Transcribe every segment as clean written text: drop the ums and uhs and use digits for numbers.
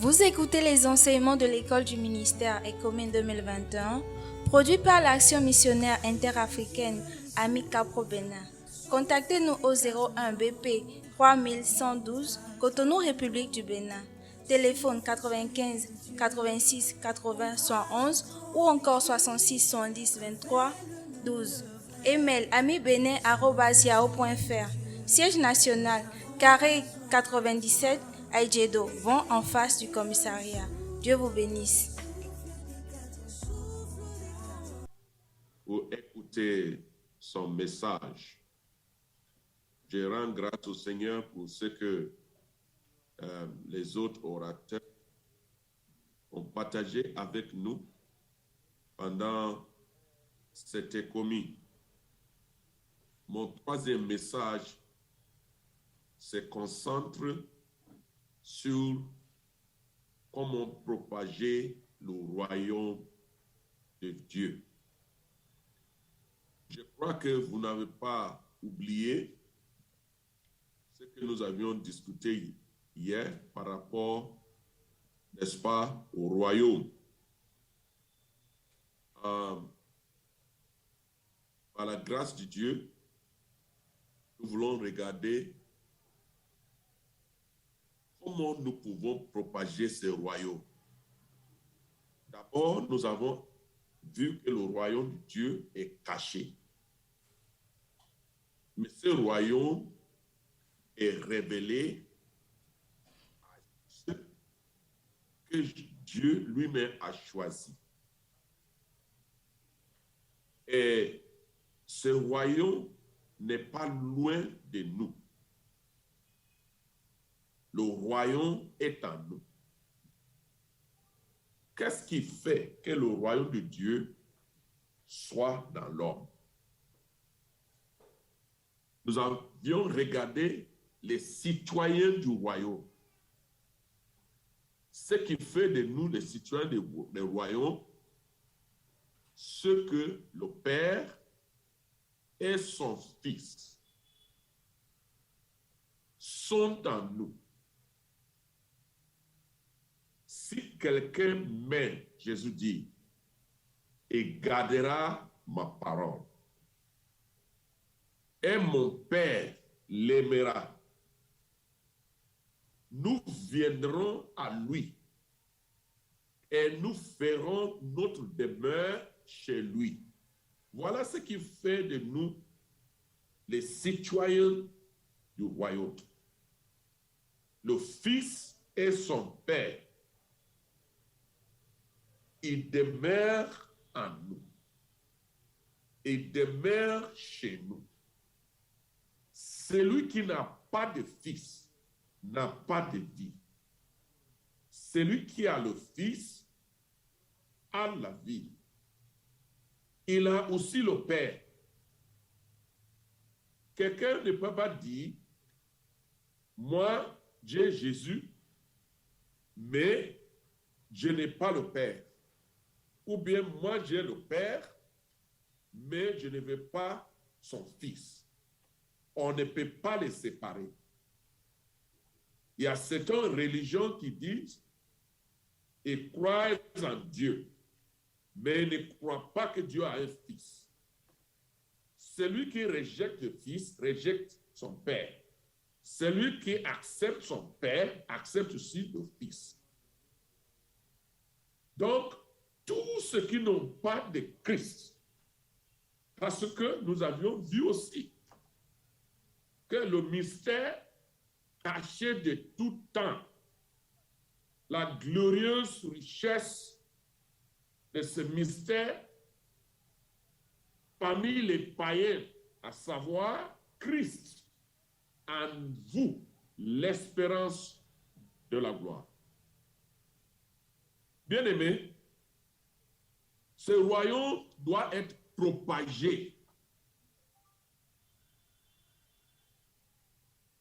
Vous écoutez les enseignements de l'école du ministère ECOMIN 2021, produit par l'Action missionnaire interafricaine AMI Capro Bénin. Contactez-nous au 01 BP 3112 Cotonou, République du Bénin. Téléphone 95 86 80 111 ou encore 66 70 23 12. Email amibenin@yahoo.fr. Siège national, carré 97, Aïdjedo, vont en face du commissariat. Dieu vous bénisse. Pour écouter son message. Je rends grâce au Seigneur pour ce que les autres orateurs ont partagé avec nous pendant cet économie. Mon troisième message se concentre sur comment propager le royaume de Dieu. Je crois que vous n'avez pas oublié ce que nous avions discuté hier par rapport, n'est-ce pas, au royaume. Par la grâce de Dieu, nous voulons regarder comment nous pouvons propager ce royaume. D'abord, nous avons vu que le royaume de Dieu est caché. Mais ce royaume est révélé à ceux que Dieu lui-même a choisi. Et ce royaume n'est pas loin de nous. Le royaume est en nous. Qu'est-ce qui fait que le royaume de Dieu soit dans l'homme? Nous avions regardé les citoyens du royaume. Ce qui fait de nous les citoyens du royaume, ce que le Père et son Fils sont en nous. Si quelqu'un m'aime, Jésus dit, et gardera ma parole, et mon Père l'aimera, nous viendrons à lui et nous ferons notre demeure chez lui. Voilà ce qui fait de nous les citoyens du royaume. Le Fils et son Père, il demeure en nous. Il demeure chez nous. Celui qui n'a pas de Fils n'a pas de vie. Celui qui a le Fils a la vie. Il a aussi le Père. Quelqu'un ne peut pas dire, moi, j'ai Jésus, mais je n'ai pas le Père. Ou bien, moi, j'ai le Père, mais je ne veux pas son Fils. On ne peut pas les séparer. Il y a certaines religions qui disent, ils croient en Dieu, mais ils ne croient pas que Dieu a un Fils. Celui qui rejette le Fils rejette son Père. Celui qui accepte son Père accepte aussi le Fils. Donc, tous ceux qui n'ont pas de Christ, parce que nous avions vu aussi que le mystère caché de tout temps, la glorieuse richesse de ce mystère parmi les païens, à savoir Christ en vous, l'espérance de la gloire. Bien-aimés, ce royaume doit être propagé.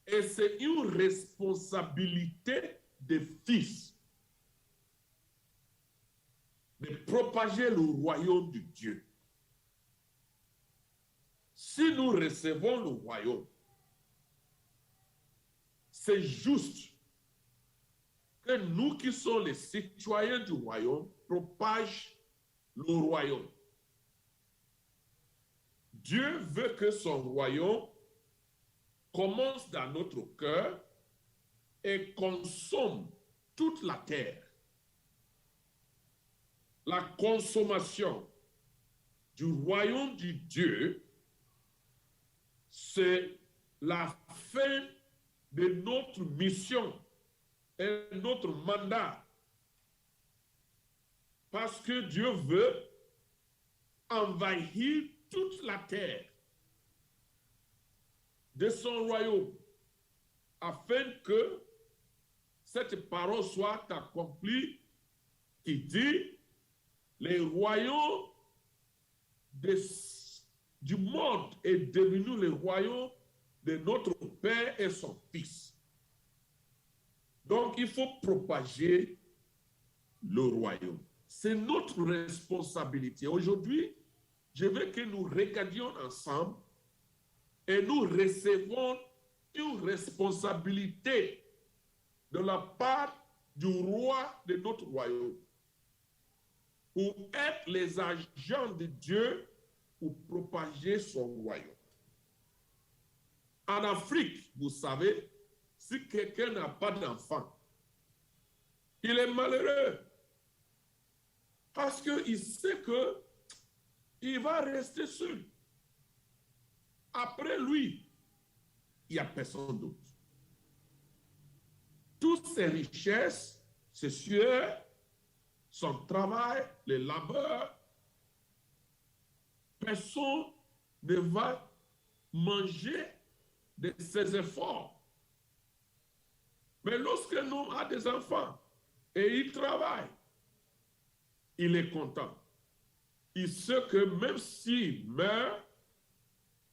Et c'est une responsabilité des fils de propager le royaume de Dieu. Si nous recevons le royaume, c'est juste que nous qui sommes les citoyens du royaume propagent le royaume. Dieu veut que son royaume commence dans notre cœur et consomme toute la terre. La consommation du royaume du Dieu, c'est la fin de notre mission et notre mandat. Parce que Dieu veut envahir toute la terre de son royaume afin que cette parole soit accomplie qui dit les royaumes du monde est devenu le royaume de notre Père et son Fils. Donc, il faut propager le royaume. C'est notre responsabilité. Aujourd'hui, je veux que nous regardions ensemble et nous recevons une responsabilité de la part du roi de notre royaume pour être les agents de Dieu pour propager son royaume. En Afrique, vous savez, si quelqu'un n'a pas d'enfant, il est malheureux parce qu'il sait qu'il va rester seul. Après lui, il n'y a personne d'autre. Toutes ses richesses, ses sueurs, son travail, les labeurs, personne ne va manger de ses efforts. Mais lorsqu'un homme a des enfants et il travaille, il est content. Il sait que même s'il meurt,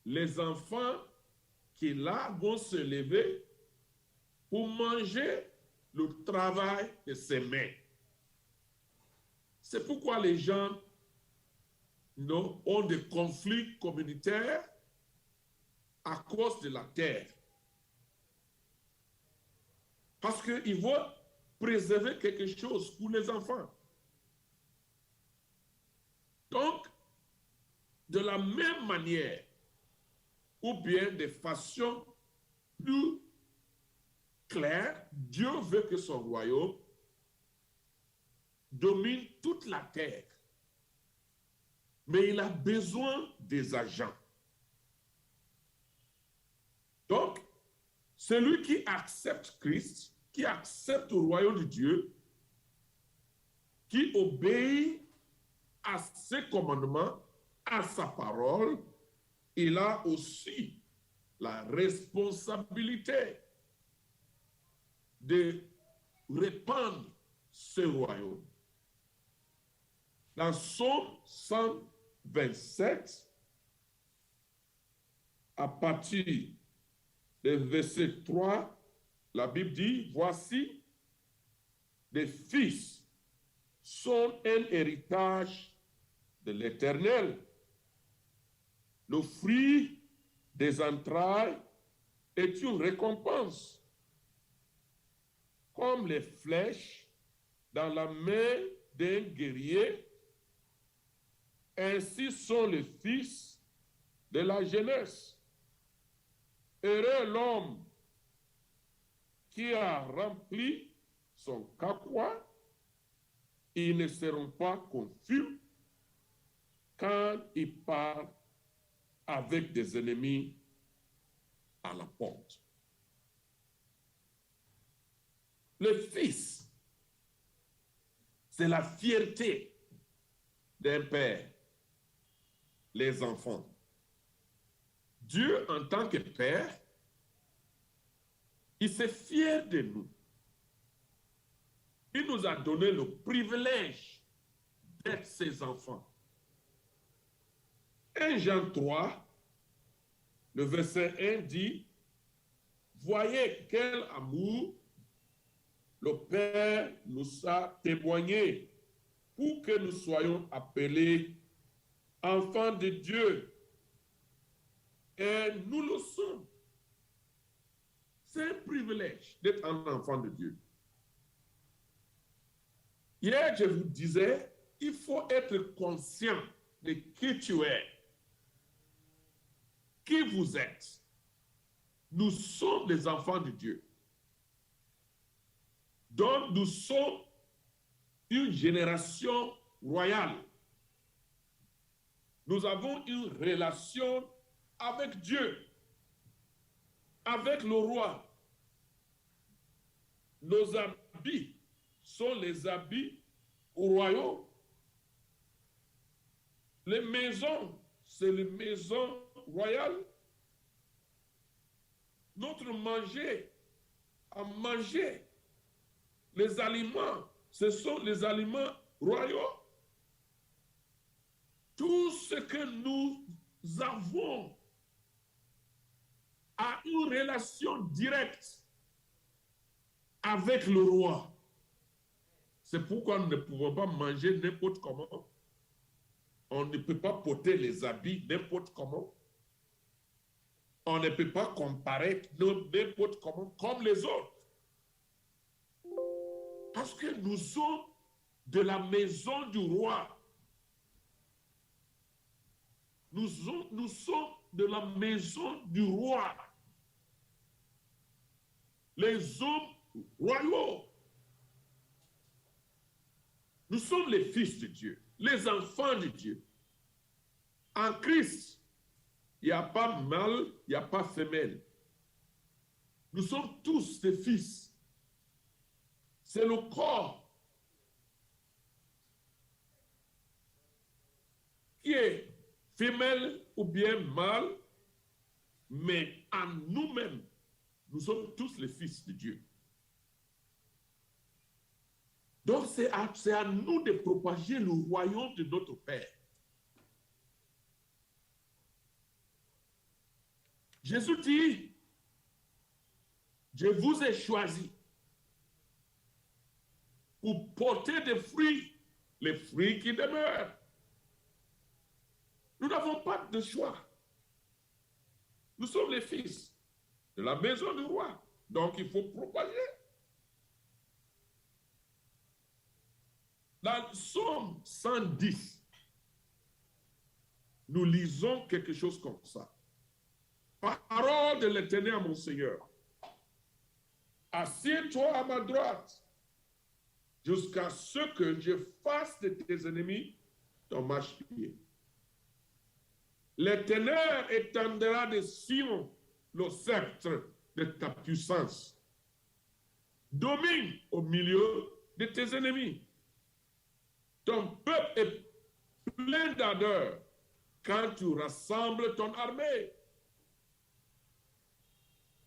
les enfants qu'il a vont se lever pour manger le travail de ses mains. C'est pourquoi les gens ont des conflits communautaires à cause de la terre. Parce qu'ils vont préserver quelque chose pour les enfants. Donc, de la même manière, ou bien de façon plus claire, Dieu veut que son royaume domine toute la terre. Mais il a besoin des agents. Donc, celui qui accepte Christ, qui accepte le royaume de Dieu, qui obéit à ses commandements, à sa parole, il a aussi la responsabilité de répandre ce royaume. Dans Psaume 127, à partir du verset 3, la Bible dit, voici, les fils sont un héritage de l'Éternel. Le fruit des entrailles est une récompense, comme les flèches dans la main d'un guerrier. Ainsi sont les fils de la jeunesse. Heureux l'homme qui a rempli son carquois. Ils ne seront pas confus quand ils partent avec des ennemis à la porte. Le fils, c'est la fierté d'un père, les enfants. Dieu, en tant que père, il s'est fier de nous. Il nous a donné le privilège d'être ses enfants. 1 Jean 3, le verset 1 dit, voyez quel amour le Père nous a témoigné pour que nous soyons appelés enfants de Dieu. Et nous le sommes. C'est un privilège d'être un enfant de Dieu. Hier, je vous disais, il faut être conscient de qui tu es, qui vous êtes. Nous sommes les enfants de Dieu. Donc, nous sommes une génération royale. Nous avons une relation avec Dieu, avec le roi. Nos habits sont les habits royaux. Les maisons, c'est les maisons royales. Notre manger, à manger, les aliments, ce sont les aliments royaux. Tout ce que nous avons a une relation directe avec le roi. C'est pourquoi nous ne pouvons pas manger n'importe comment. On ne peut pas porter les habits n'importe comment. On ne peut pas comparer n'importe comment comme les autres. Parce que nous sommes de la maison du roi. Nous sommes de la maison du roi. Les hommes royaux. Nous sommes les fils de Dieu, les enfants de Dieu. En Christ, il n'y a pas mâle, il n'y a pas femelle. Nous sommes tous des fils. C'est le corps qui est femelle ou bien mâle, mais en nous-mêmes, nous sommes tous les fils de Dieu. Donc c'est à nous de propager le royaume de notre Père. Jésus dit, je vous ai choisi pour porter des fruits, les fruits qui demeurent. Nous n'avons pas de choix. Nous sommes les fils de la maison du roi. Donc il faut propager. Dans Psaume 110, nous lisons quelque chose comme ça. Parole de l'Éternel, mon Seigneur. Assieds-toi à ma droite, jusqu'à ce que je fasse de tes ennemis ton marchepied. L'Éternel étendra de Sion le sceptre de ta puissance. Domine au milieu de tes ennemis. Ton peuple est plein d'ardeur quand tu rassembles ton armée.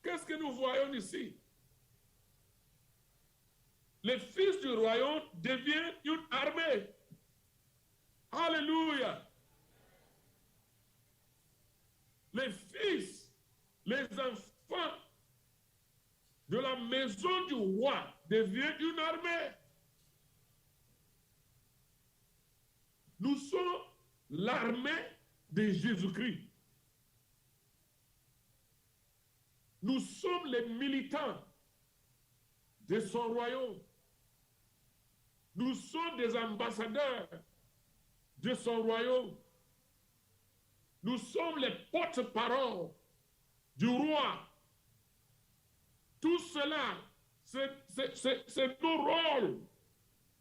Qu'est-ce que nous voyons ici? Les fils du royaume deviennent une armée. Alléluia. Les fils, les enfants de la maison du roi deviennent une armée. Nous sommes l'armée de Jésus-Christ. Nous sommes les militants de son royaume. Nous sommes des ambassadeurs de son royaume. Nous sommes les porte-parole du roi. Tout cela, c'est nos rôles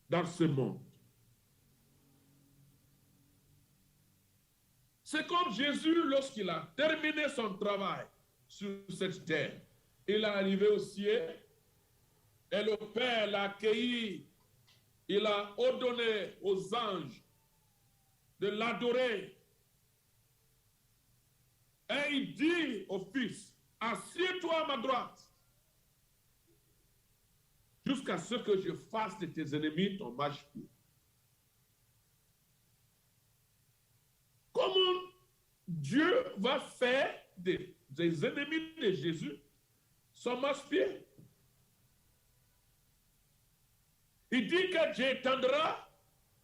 dans ce monde. C'est comme Jésus, lorsqu'il a terminé son travail sur cette terre, il est arrivé au ciel et le Père l'a accueilli. Il a ordonné aux anges de l'adorer. Et il dit au Fils, assieds-toi à ma droite, jusqu'à ce que je fasse de tes ennemis ton marchepied. Comment Dieu va faire des ennemis de Jésus son marchepied? Il dit que Dieu étendra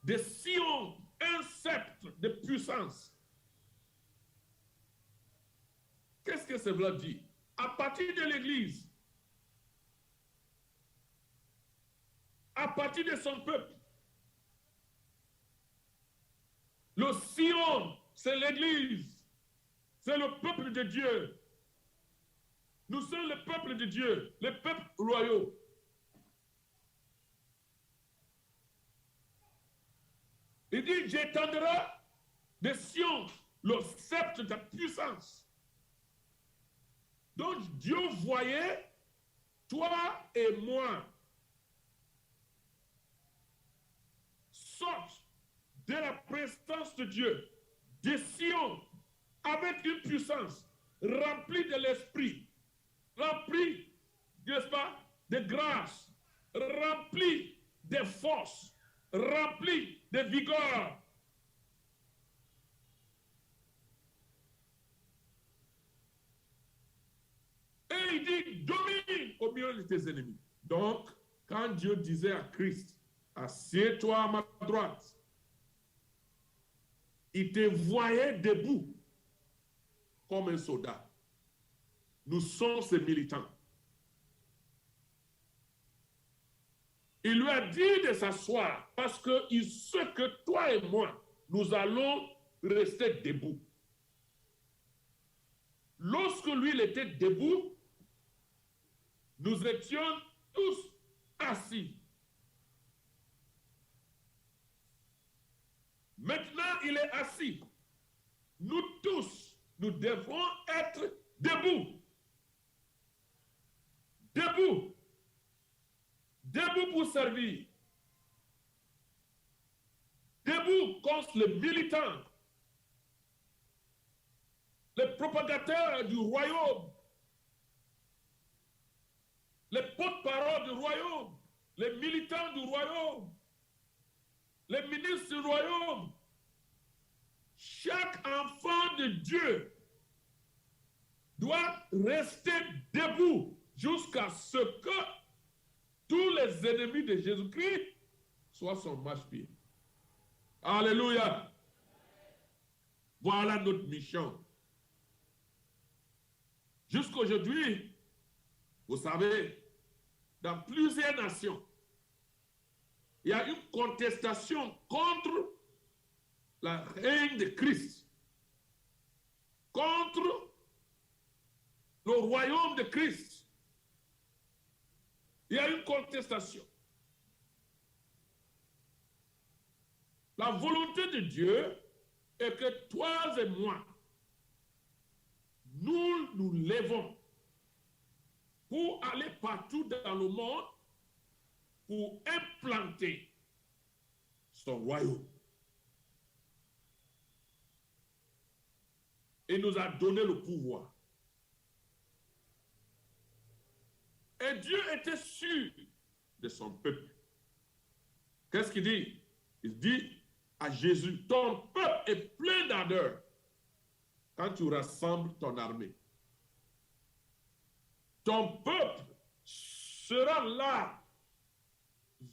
de Sion un sceptre de puissance. Qu'est-ce que cela dit? À partir de l'Église, à partir de son peuple, Le Sion, c'est l'Église. C'est le peuple de Dieu. Nous sommes le peuple de Dieu, le peuple royaux. Il dit, j'étendrai de Sion le sceptre de ta puissance. Donc Dieu voyait toi et moi sortent de la présence de Dieu, de Sion, avec une puissance remplie de l'esprit, remplie, n'est-ce pas, de grâce, remplie de force, remplie de vigueur. Et il dit, domine au milieu de tes ennemis. Donc, quand Dieu disait à Christ, assieds-toi à ma droite, il te voyait debout comme un soldat. Nous sommes ses militants. Il lui a dit de s'asseoir parce qu'il sait que toi et moi, nous allons rester debout. Lorsque lui, il était debout, nous étions tous assis. Maintenant, il est assis. Nous tous, nous devons être debout. Debout. Debout pour servir. Debout contre les militants, les propagateurs du royaume, les porte-paroles du royaume, les militants du royaume, les ministres du royaume. Chaque enfant de Dieu doit rester debout jusqu'à ce que tous les ennemis de Jésus-Christ soient son marchepied. Alléluia. Voilà notre mission. Jusqu'aujourd'hui, vous savez, dans plusieurs nations, il y a une contestation contre la règne de Christ, contre le royaume de Christ. Il y a une contestation. La volonté de Dieu est que toi et moi, nous nous levons pour aller partout dans le monde pour implanter son royaume. Il nous a donné le pouvoir. Et Dieu était sûr de son peuple. Qu'est-ce qu'il dit? Il dit à Jésus, ton peuple est plein d'ardeur quand tu rassembles ton armée. Ton peuple sera là,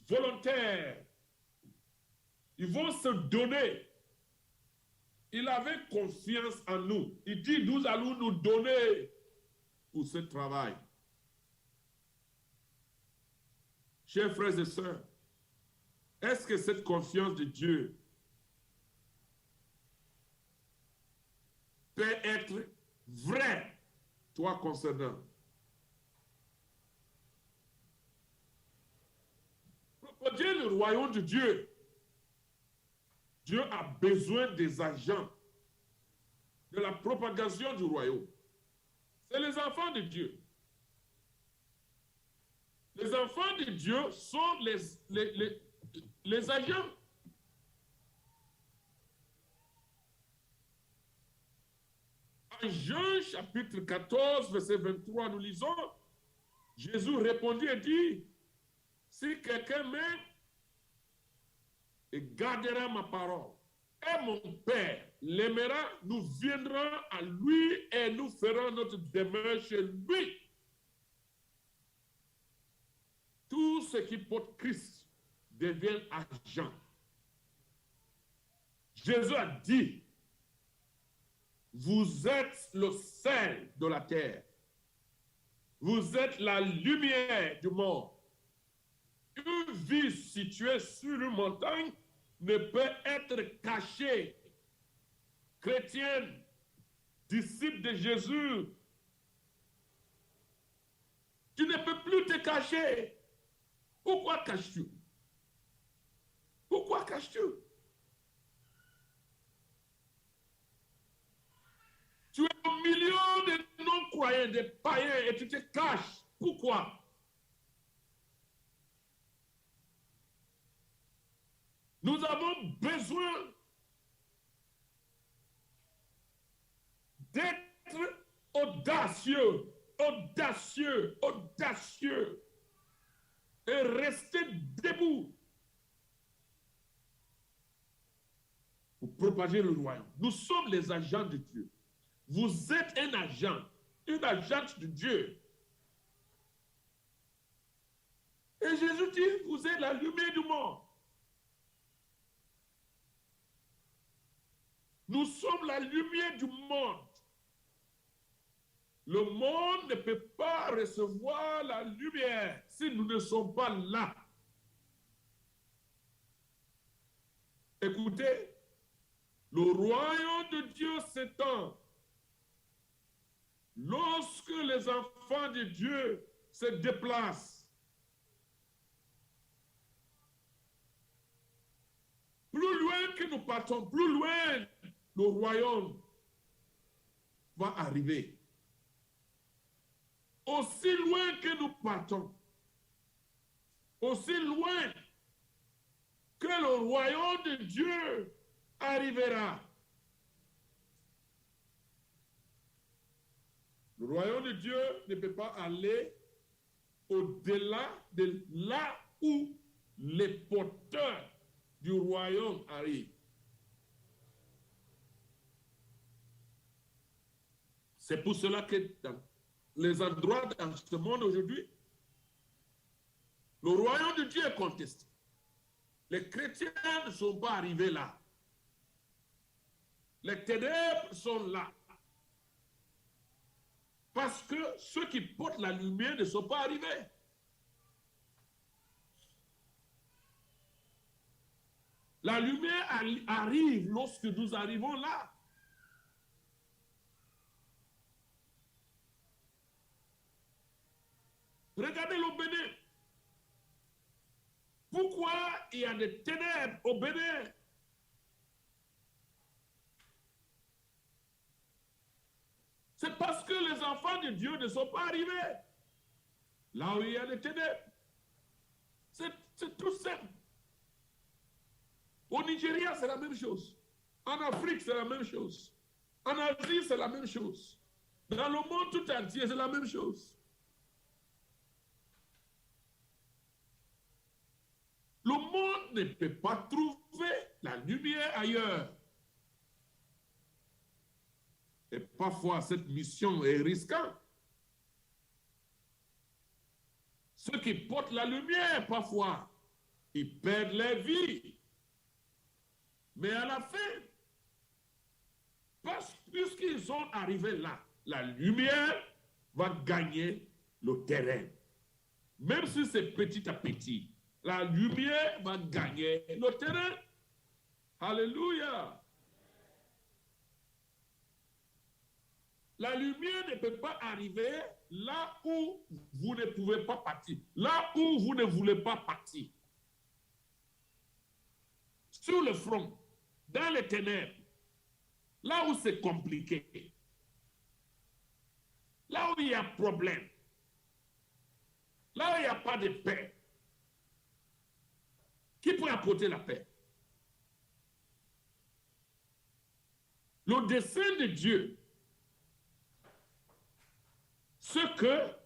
volontaire. Ils vont se donner. Il avait confiance en nous. Il dit, nous allons nous donner pour ce travail. Chers frères et sœurs, est-ce que cette confiance de Dieu peut être vraie, toi concernant? Propager le royaume de Dieu, Dieu a besoin des agents de la propagation du royaume. C'est les enfants de Dieu. Les enfants de Dieu sont les agents. En Jean chapitre 14, verset 23, nous lisons, Jésus répondit et dit, si quelqu'un m'aime et gardera ma parole, et mon Père l'aimera, nous viendrons à lui et nous ferons notre demeure chez lui. Tout ce qui porte Christ devient agent. Jésus a dit, vous êtes le sel de la terre. Vous êtes la lumière du monde. Une ville située sur une montagne ne peut être cachée chrétienne, disciple de Jésus, tu ne peux plus te cacher. Pourquoi caches-tu? Pourquoi caches-tu? Tu es au milieu de non-croyants, des païens, et tu te caches. Pourquoi? Nous avons besoin d'être audacieux, audacieux, audacieux, et rester debout pour propager le royaume. Nous sommes les agents de Dieu. Vous êtes un agent, une agente de Dieu. Et Jésus dit, vous êtes la lumière du monde. Nous sommes la lumière du monde. Le monde ne peut pas recevoir la lumière si nous ne sommes pas là. Écoutez, le royaume de Dieu s'étend lorsque les enfants de Dieu se déplacent. Plus loin que nous partons, plus loin le royaume va arriver. Aussi loin que nous partons, aussi loin que le royaume de Dieu arrivera. Le royaume de Dieu ne peut pas aller au-delà de là où les porteurs du royaume arrivent. C'est pour cela que dans les endroits dans ce monde aujourd'hui, le royaume de Dieu est contesté. Les chrétiens ne sont pas arrivés là. Les ténèbres sont là. Parce que ceux qui portent la lumière ne sont pas arrivés. La lumière arrive lorsque nous arrivons là. Regardez le Bénin. Pourquoi il y a des ténèbres au Bénin? C'est parce que les enfants de Dieu ne sont pas arrivés. Là où il y a des ténèbres. C'est tout simple. Au Nigeria, c'est la même chose. En Afrique, c'est la même chose. En Asie, c'est la même chose. Dans le monde tout entier, c'est la même chose. Le monde ne peut pas trouver la lumière ailleurs. Et parfois, cette mission est risquante. Ceux qui portent la lumière, parfois, ils perdent leur vie. Mais à la fin, puisqu'ils sont arrivés là, la lumière va gagner le terrain. Même si c'est petit à petit, la lumière va gagner le terrain. Alléluia. La lumière ne peut pas arriver là où vous ne pouvez pas partir. Là où vous ne voulez pas partir. Sur le front, dans les ténèbres, là où c'est compliqué, là où il y a problème, là où il n'y a pas de paix. Qui peut apporter la paix? Le dessein de Dieu, ce que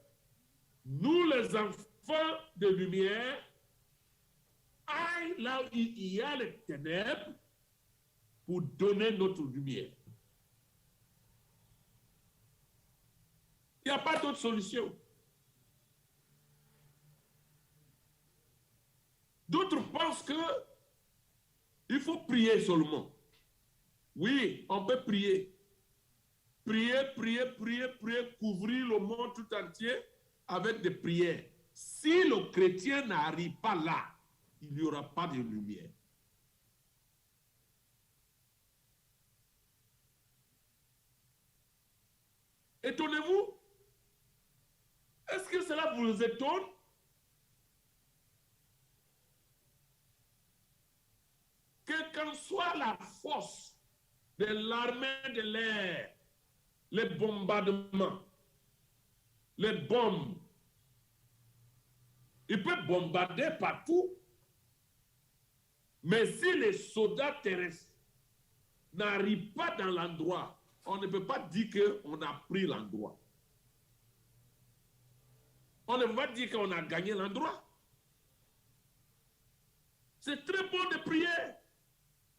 nous, les enfants de lumière, aillent là où il y a les ténèbres pour donner notre lumière. Il n'y a pas d'autre solution. D'autres pensent que il faut prier seulement. Oui, on peut prier. Prier, prier, prier, prier, couvrir le monde tout entier avec des prières. Si le chrétien n'arrive pas là, il n'y aura pas de lumière. Étonnez-vous? Est-ce que cela vous étonne? Quelle qu'en soit la force de l'armée de l'air, les bombardements, les bombes, il peut bombarder partout, mais si les soldats terrestres n'arrivent pas dans l'endroit, on ne peut pas dire qu'on a pris l'endroit. On ne peut pas dire qu'on a gagné l'endroit. C'est très bon de prier.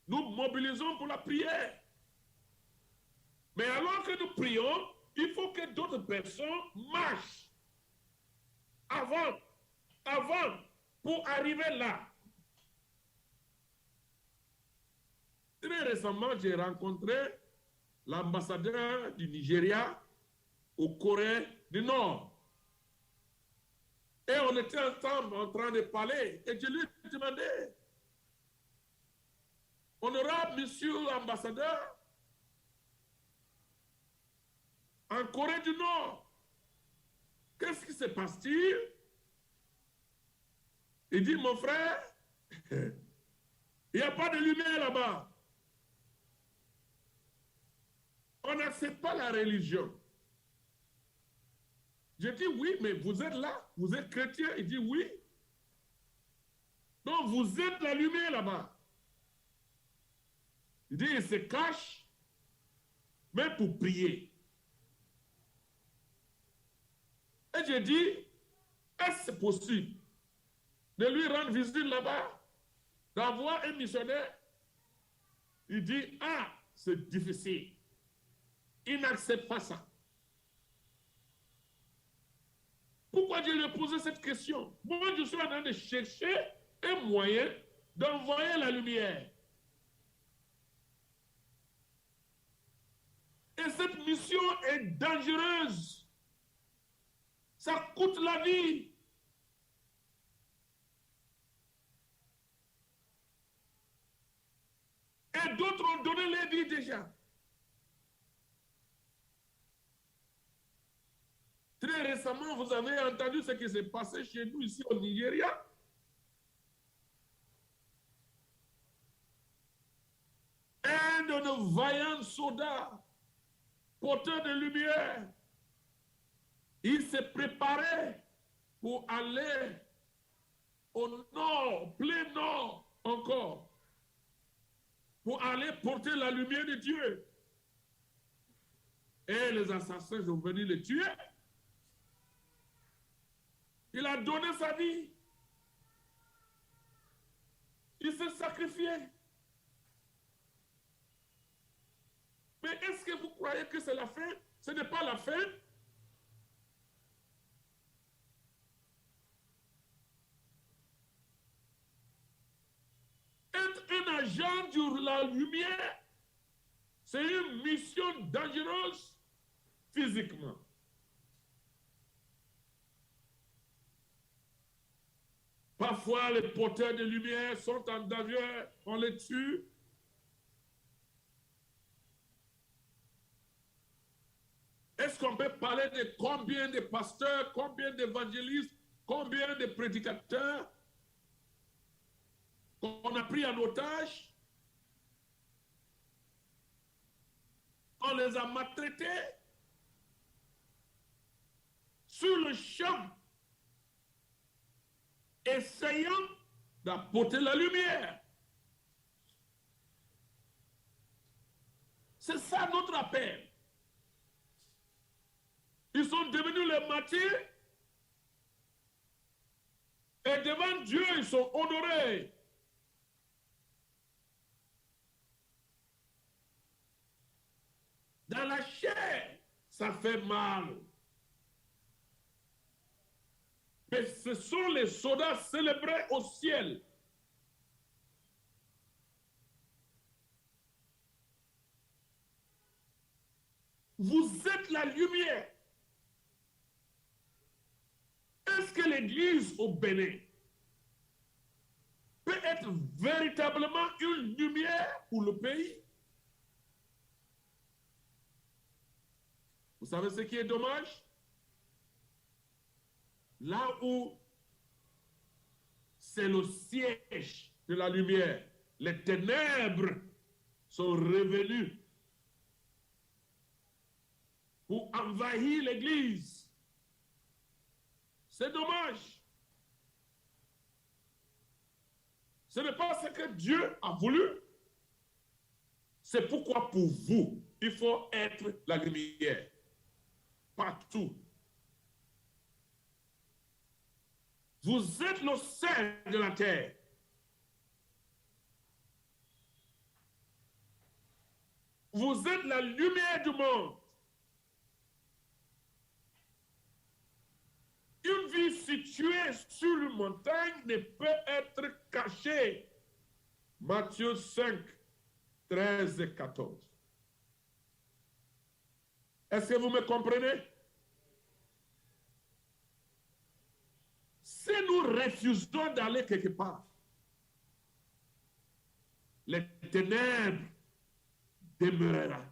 Nous mobilisons pour la prière. Mais alors que nous prions, il faut que d'autres personnes marchent avant, pour arriver là. Très récemment, j'ai rencontré l'ambassadeur du Nigeria au Corée du Nord. Et on était ensemble en train de parler. Et je lui ai demandé, honorable monsieur l'ambassadeur, en Corée du Nord, qu'est-ce qui se passe-t-il? Il dit, mon frère, il n'y a pas de lumière là-bas. On n'accepte pas la religion. Je dis, oui, mais vous êtes là, vous êtes chrétien. Il dit, oui. Donc, vous êtes la lumière là-bas. Il dit, il se cache, mais pour prier. Et j'ai dit, est-ce possible de lui rendre visite là-bas, d'avoir un missionnaire? Il dit, ah, c'est difficile. Il n'accepte pas ça. Pourquoi je lui ai posé cette question? Moi, je suis en train de chercher un moyen d'envoyer la lumière. Et cette mission est dangereuse. Ça coûte la vie. Et d'autres ont donné leur vie déjà. Très récemment, vous avez entendu ce qui s'est passé chez nous ici au Nigeria. Un de nos vaillants soldats, porteurs de lumière, il s'est préparé pour aller au nord, plein nord encore, pour aller porter la lumière de Dieu. Et les assassins sont venus le tuer. Il a donné sa vie. Il s'est sacrifié. Mais est-ce que vous croyez que c'est la fin? Ce n'est pas la fin. Être un agent de la lumière, c'est une mission dangereuse physiquement. Parfois, les porteurs de lumière sont en danger, on les tue. Est-ce qu'on peut parler de combien de pasteurs, combien d'évangélistes, combien de prédicateurs qu'on a pris en otage? On les a maltraités sur le champ, essayant d'apporter la lumière. C'est ça notre appel. Ils sont devenus les martyrs et devant Dieu, ils sont honorés. Dans la chair, ça fait mal. Mais ce sont les soldats célébrés au ciel. Vous êtes la lumière. Est-ce que l'Église au Bénin peut être véritablement une lumière pour le pays? Vous Vous savez ce qui est dommage? Là où c'est le siège de la lumière, les ténèbres sont revenues pour envahir l'Église. C'est dommage. Ce n'est pas ce que Dieu a voulu. C'est pourquoi pour vous, il faut être la lumière. Partout. Vous êtes le sel de la terre. Vous êtes la lumière du monde. Une ville située sur une montagne ne peut être cachée. Matthieu 5, 13 et 14. Est-ce que vous me comprenez? Si nous refusons d'aller quelque part, les ténèbres demeureront.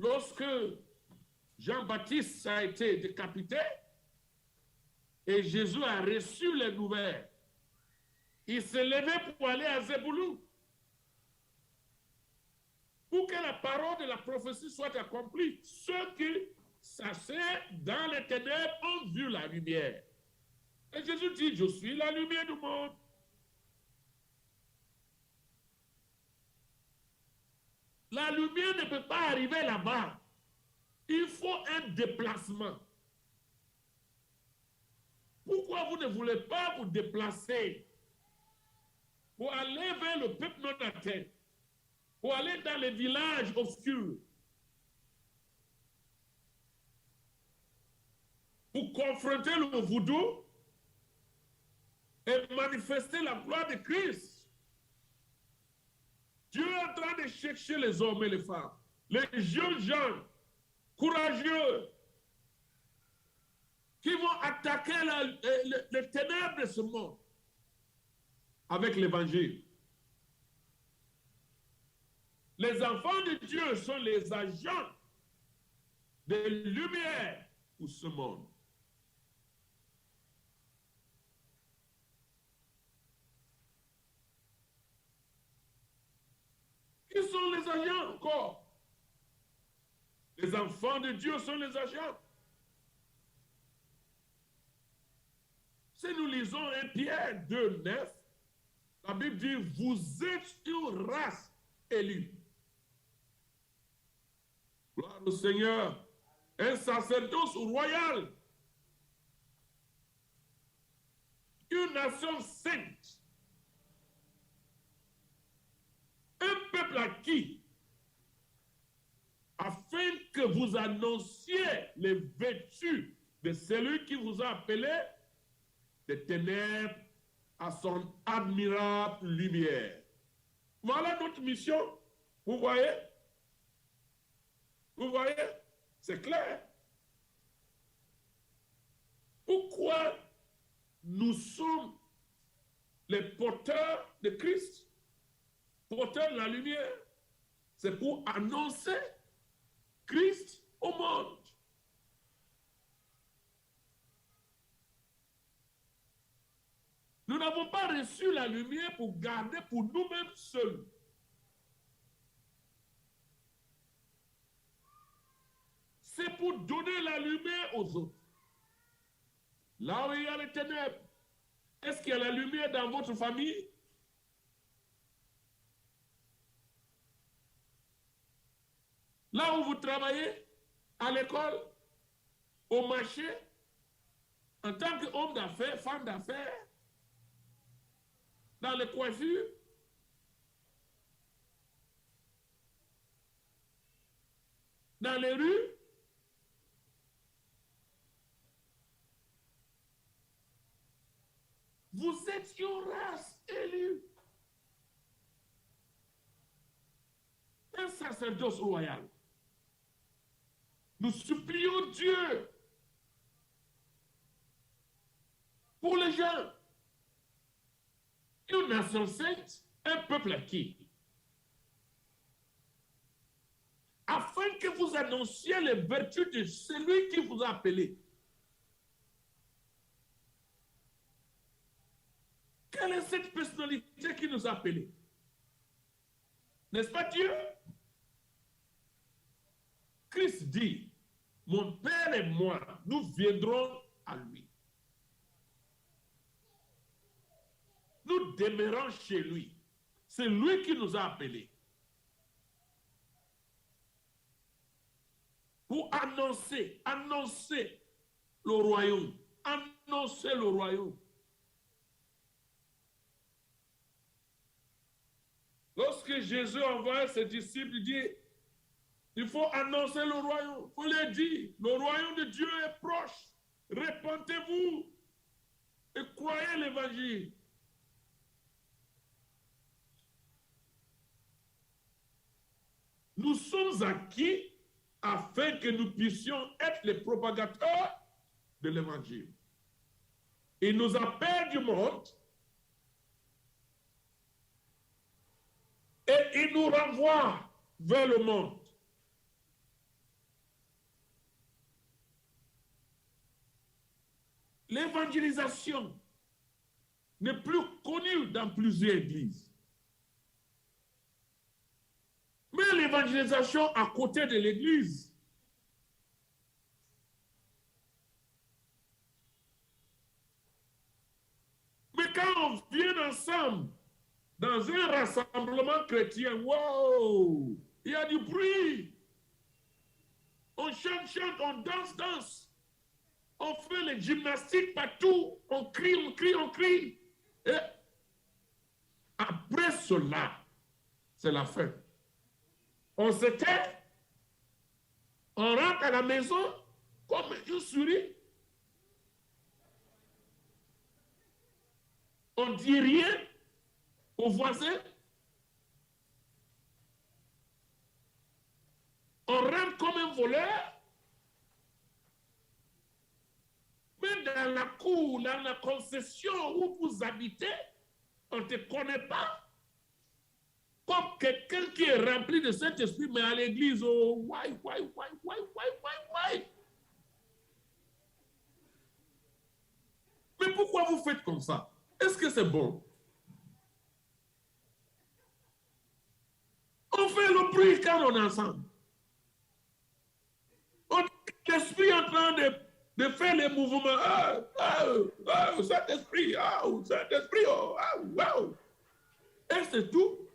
Lorsque Jean-Baptiste a été décapité et Jésus a reçu les nouvelles, il s'est levé pour aller à Zéboulou, pour que la parole de la prophétie soit accomplie. Ceux qui s'assaient dans les ténèbres ont vu la lumière. Et Jésus dit, je suis la lumière du monde. La lumière ne peut pas arriver là-bas. Il faut un déplacement. Pourquoi vous ne voulez pas vous déplacer pour aller vers le peuple non atteint, pour aller dans les villages obscurs, pour confronter le vaudou et manifester la gloire de Christ? Dieu est en train de chercher les hommes et les femmes, les jeunes gens courageux qui vont attaquer les ténèbres de ce monde avec l'évangile. Les enfants de Dieu sont les agents de lumière pour ce monde. Qui sont les agents encore? Les enfants de Dieu sont les agents. Si nous lisons 1 Pierre 2, 9, la Bible dit, vous êtes une race élue. Gloire au Seigneur. Un sacerdoce royal. Une nation sainte. Un peuple acquis, afin que vous annonciez les vertus de celui qui vous a appelé des ténèbres à son admirable lumière. Voilà notre mission. Vous voyez? Vous voyez? C'est clair. Pourquoi nous sommes les porteurs de Christ? Porteur de la lumière, c'est pour annoncer Christ au monde. Nous n'avons pas reçu la lumière pour garder pour nous-mêmes seuls. C'est pour donner la lumière aux autres. Là où il y a les ténèbres, est-ce qu'il y a la lumière dans votre famille? Là où vous travaillez, à l'école, au marché, en tant qu'homme d'affaires, femme d'affaires, dans les coiffures, dans les rues, vous êtes une race élue. Un sacerdoce royal. Nous supplions Dieu pour les gens. Une nation sainte, un peuple acquis. afin que vous annonciez les vertus de celui qui vous a appelé. Quelle est cette personnalité qui nous a appelés? N'est-ce pas Dieu? Christ dit, mon Père et moi, nous viendrons à lui. Nous demeurons chez lui. C'est lui qui nous a appelés. Pour annoncer le royaume. Annoncer le royaume. Lorsque Jésus envoie ses disciples, il dit, il faut annoncer le royaume. Il faut leur dire, le royaume de Dieu est proche. Répentez-vous et croyez l'évangile. Nous sommes acquis afin que nous puissions être les propagateurs de l'évangile. Il nous appelle du monde et il nous renvoie vers le monde. L'évangélisation n'est plus connue dans plusieurs églises. Mais l'évangélisation à côté de l'église, mais quand on vient ensemble dans un rassemblement chrétien, wow, il y a du bruit. On chante, on danse. On fait les gymnastiques partout. On crie. Et après cela, c'est la fin. On se tait, on rentre à la maison comme une souris. On ne dit rien aux voisins. On rentre comme un voleur. Mais dans la cour, dans la concession où vous habitez, on ne te connaît pas. Comme quelqu'un qui est rempli de Saint-Esprit, mais à l'église, oh, why. Mais pourquoi vous faites comme ça? Est-ce que c'est bon? On fait le bruit quand on est ensemble. On est l'esprit en train de faire les mouvements. Saint-Esprit, Saint-Esprit, wow. Et c'est tout.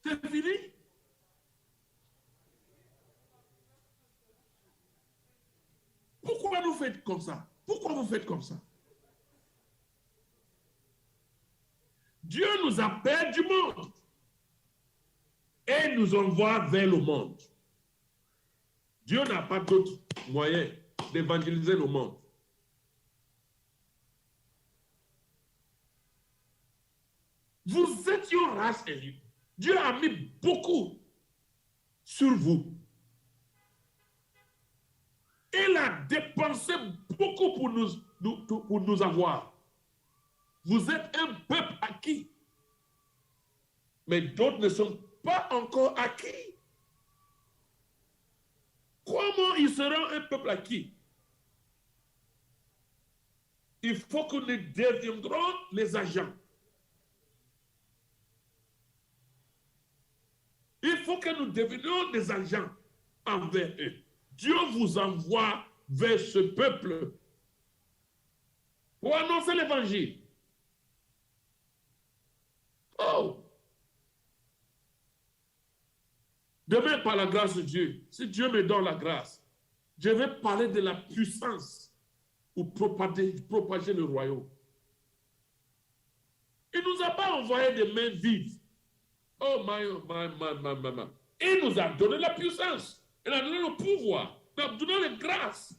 C'est fini. Pourquoi vous faites comme ça? Pourquoi vous faites comme ça? Dieu nous appelle du monde et nous envoie vers le monde. Dieu n'a pas d'autre moyen d'évangéliser le monde. Vous êtes une race élue. Dieu a mis beaucoup sur vous. Il a dépensé beaucoup pour nous avoir. Vous êtes un peuple acquis. Mais d'autres ne sont pas encore acquis. Comment ils seront un peuple acquis? Il faut que nous deviendrons les agents. Il faut que nous devenions des agents envers eux. Dieu vous envoie vers ce peuple pour annoncer l'évangile. Oh! Demain, par la grâce de Dieu, si Dieu me donne la grâce, je vais parler de la puissance pour propager le royaume. Il ne nous a pas envoyé des mains vides. Oh, my. Il nous a donné la puissance. Il a donné le pouvoir. Il a donné la grâce.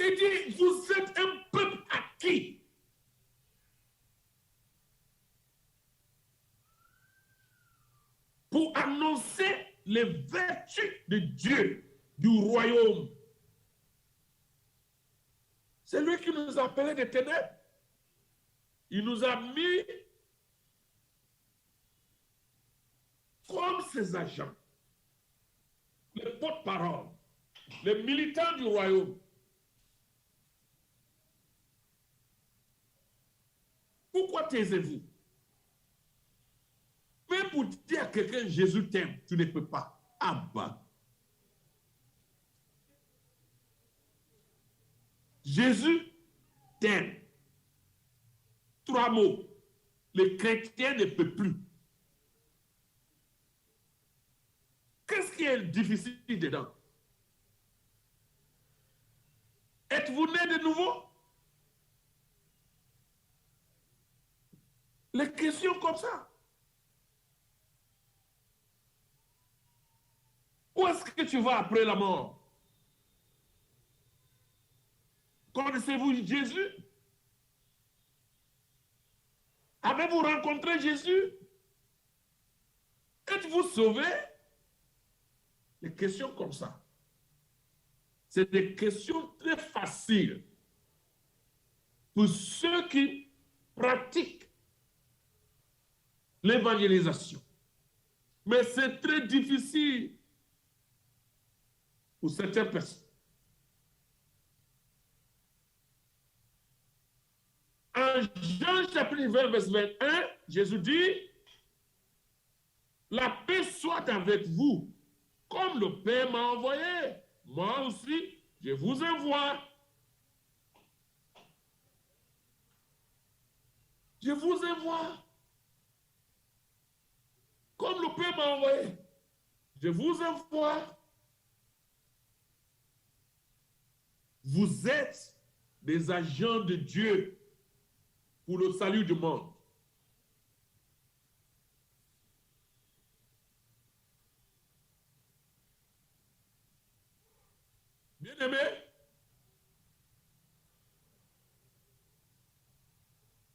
Il dit, vous êtes un peuple acquis. Pour annoncer les vertus de Dieu, du royaume. C'est lui qui nous a appelés des ténèbres. Il nous a mis comme ses agents, les porte-parole, les militants du royaume. Pourquoi taisez-vous? Même pour dire à quelqu'un Jésus t'aime, tu ne peux pas. Ah bah. Jésus t'aime. 3 mots. Les chrétiens ne peuvent plus. Qu'est-ce qui est difficile dedans? Êtes-vous né de nouveau? Les questions comme ça. Où est-ce que tu vas après la mort? Connaissez-vous Jésus? Avez-vous rencontré Jésus? Êtes-vous sauvé? Des questions comme ça. C'est des questions très faciles pour ceux qui pratiquent l'évangélisation. Mais c'est très difficile pour certaines personnes. En Jean chapitre 20, verset 21, Jésus dit, la paix soit avec vous, comme le Père m'a envoyé. Moi aussi, je vous envoie. Je vous envoie. Comme le Père m'a envoyé. Je vous envoie. Vous êtes des agents de Dieu pour le salut du monde. Bien-aimés,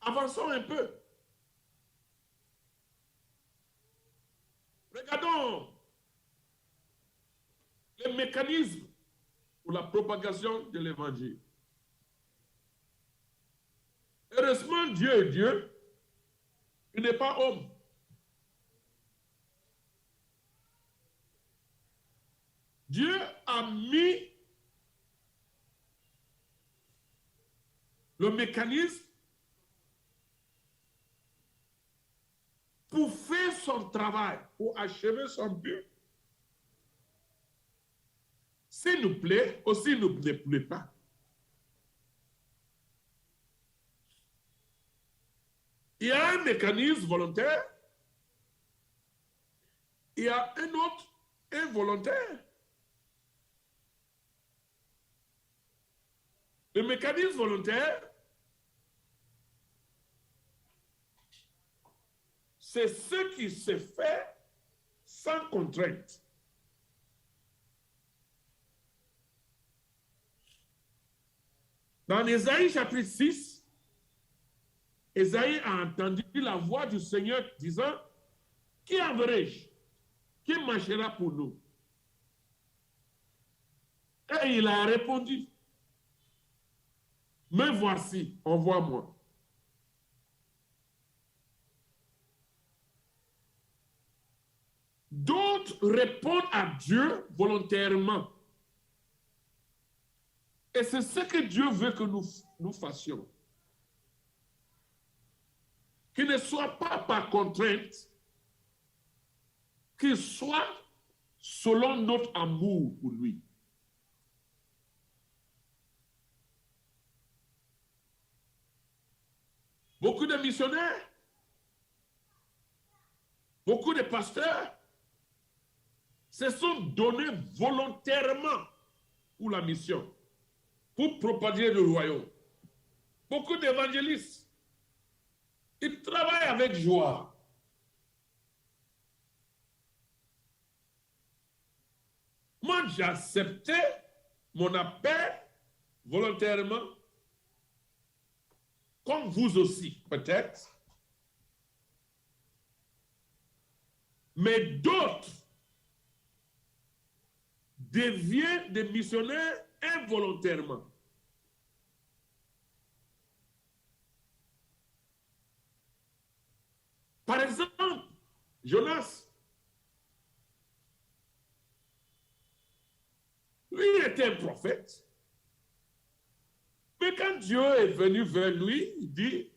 avançons un peu. Regardons les mécanismes pour la propagation de l'évangile. Heureusement, Dieu est Dieu, il n'est pas homme. Dieu a mis le mécanisme pour faire son travail, pour achever son but. S'il nous plaît ou s'il ne nous plaît pas. Il y a un mécanisme volontaire, il y a un autre involontaire. Le mécanisme volontaire, c'est ce qui se fait sans contrainte. Dans Ésaïe chapitre 6, Ésaïe a entendu la voix du Seigneur disant, qui enverrai-je? Qui marchera pour nous? Et il a répondu, me voici, envoie-moi. D'autres répondent à Dieu volontairement. Et c'est ce que Dieu veut que nous fassions. Qu'il ne soit pas par contrainte, qu'il soit selon notre amour pour lui. Beaucoup de missionnaires, beaucoup de pasteurs se sont donnés volontairement pour la mission, pour propager le royaume. Beaucoup d'évangélistes, ils travaillent avec joie. Moi, j'ai accepté mon appel volontairement, comme vous aussi, peut-être. Mais d'autres deviennent des missionnaires involontairement. Jonas, lui était un prophète. Mais quand Dieu est venu vers lui, il dit,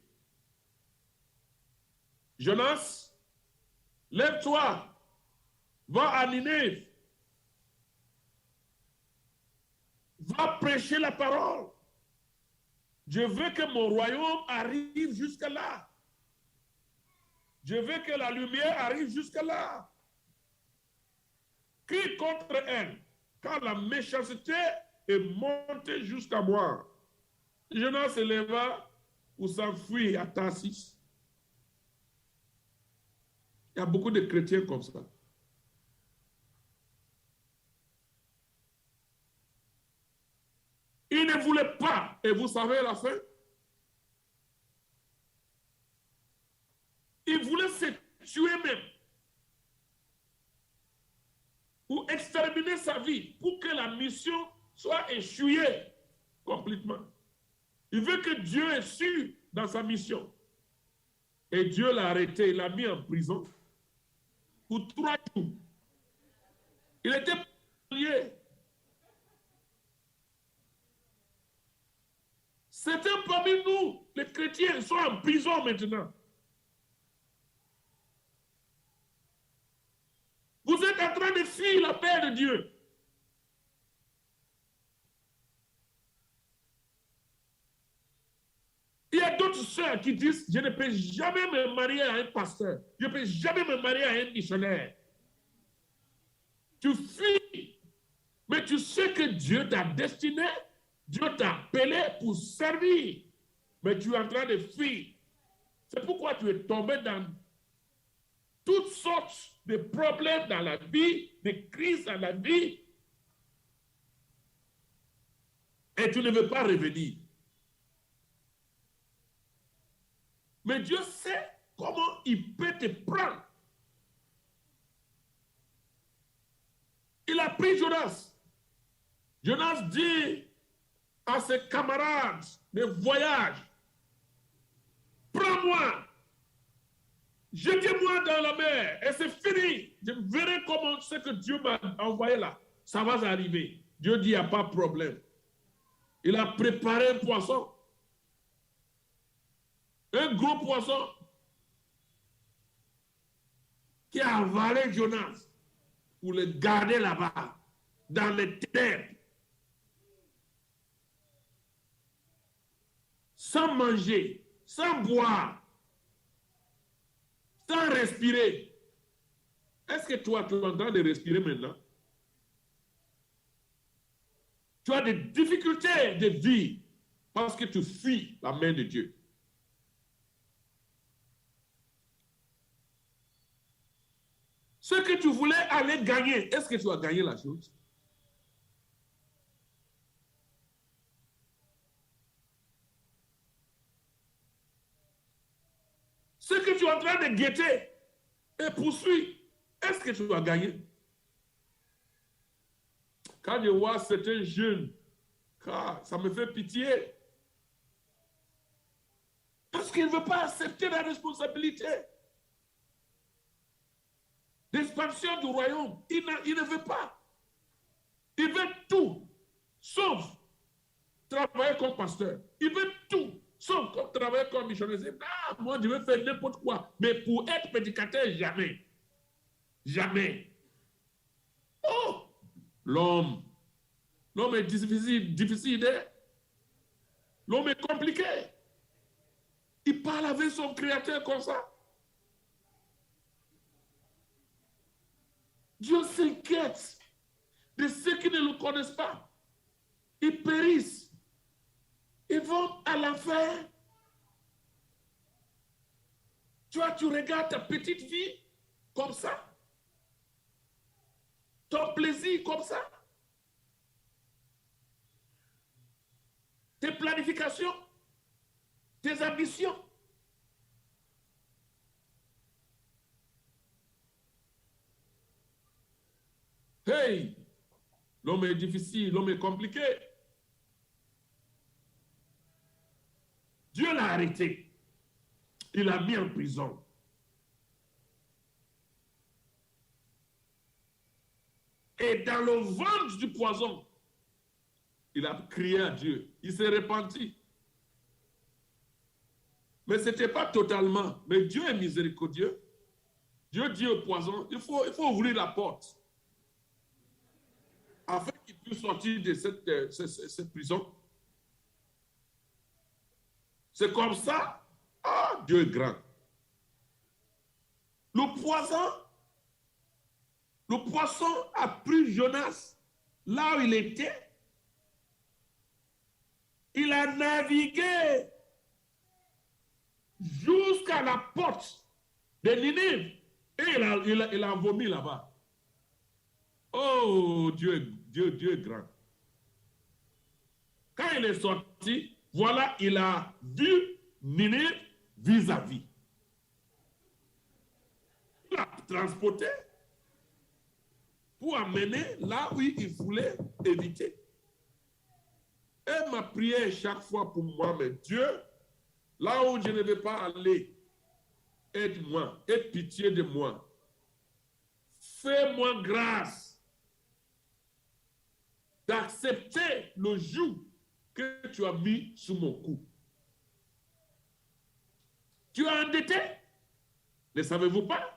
Jonas, lève-toi, va à Ninève, va prêcher la parole. Je veux que mon royaume arrive jusqu'à là. Je veux que la lumière arrive jusqu'à là. Crie contre elle, car la méchanceté est montée jusqu'à moi. Jonas se leva pour s'enfuir à Tarsis. Il y a beaucoup de chrétiens comme ça. Il ne voulait pas, et vous savez la fin. Il voulait se tuer même pour exterminer sa vie, pour que la mission soit échouée complètement. Il veut que Dieu ait su dans sa mission. Et Dieu l'a arrêté, il l'a mis en prison pour 3 jours. Il était lié. Certains parmi nous, les chrétiens, sont en prison maintenant. Vous êtes en train de fuir la paix de Dieu. Il y a d'autres sœurs qui disent, je ne peux jamais me marier à un pasteur. Je ne peux jamais me marier à un missionnaire. Tu fuis, mais tu sais que Dieu t'a destiné, Dieu t'a appelé pour servir. Mais tu es en train de fuir. C'est pourquoi tu es tombé dans toutes sortes de problèmes dans la vie, de crises dans la vie. Et tu ne veux pas revenir. Mais Dieu sait comment il peut te prendre. Il a pris Jonas. Jonas dit à ses camarades de voyage, prends-moi, jetez-moi dans la mer et c'est fini. Je verrai comment ce que Dieu m'a envoyé là, ça va arriver. Dieu dit, il n'y a pas de problème. Il a préparé un poisson. Un gros poisson qui a avalé Jonas pour le garder là-bas, dans les ténèbres, sans manger, sans boire, sans respirer. Est-ce que toi, tu es en train de respirer maintenant? Tu as des difficultés de vie parce que tu fuis la main de Dieu. Ce que tu voulais aller gagner, est-ce que tu as gagné la chose? Ce que tu es en train de guetter et poursuivre, est-ce que tu as gagné? Quand je vois certains jeunes, ça me fait pitié. Parce qu'ils ne veulent pas accepter la responsabilité d'expansion du royaume. Ils ne veulent pas. Ils veulent tout, sauf travailler comme pasteur. Ils veulent tout, sauf travailler comme missionnaire. Non, moi je veux faire n'importe quoi. Mais pour être prédicateur, jamais. Jamais. Oh! L'homme est difficile. Hein? L'homme est compliqué. Il parle avec son créateur comme ça. Dieu s'inquiète de ceux qui ne le connaissent pas. Ils périssent. Ils vont à l'enfer. Toi, tu regardes ta petite vie comme ça. Ton plaisir comme ça. Tes planifications. Tes ambitions. Hey, l'homme est difficile, l'homme est compliqué. Dieu l'a arrêté. Il l'a mis en prison. Et dans le ventre du poison, il a crié à Dieu. Il s'est repenti. Mais ce n'était pas totalement. Mais Dieu est miséricordieux. Dieu dit au poison, il faut ouvrir la porte afin qu'il puisse sortir de cette prison. C'est comme ça. Ah, Dieu est grand. Le poisson a pris Jonas là où il était. Il a navigué jusqu'à la porte de Ninive et il a vomi là-bas. Oh, Dieu est grand. Quand il est sorti, voilà, il a vu Ninive vis-à-vis. Il l'a transporté pour amener là où il voulait éviter. Et ma prière chaque fois pour moi, mais Dieu, là où je ne vais pas aller, aide-moi, aie pitié de moi. Fais-moi grâce d'accepter le joug que tu as mis sous mon cou. Tu as endetté? Ne savez-vous pas?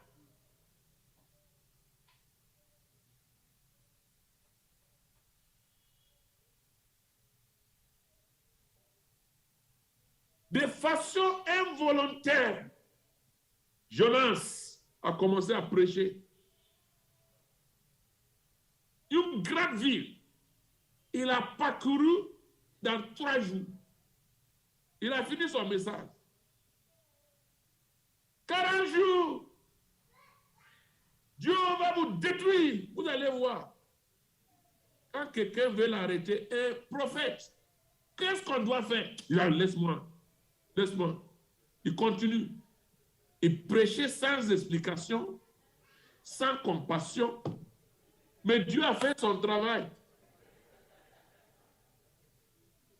De façon involontaire, Jonas a commencé à prêcher. Une grande ville. Il a parcouru dans 3 jours. Il a fini son message. 40 jours. Dieu va vous détruire. Vous allez voir. Quand quelqu'un veut l'arrêter, un prophète, qu'est-ce qu'on doit faire? Il a laisse-moi. Laisse-moi. Il continue. Il prêchait sans explication, sans compassion. Mais Dieu a fait son travail.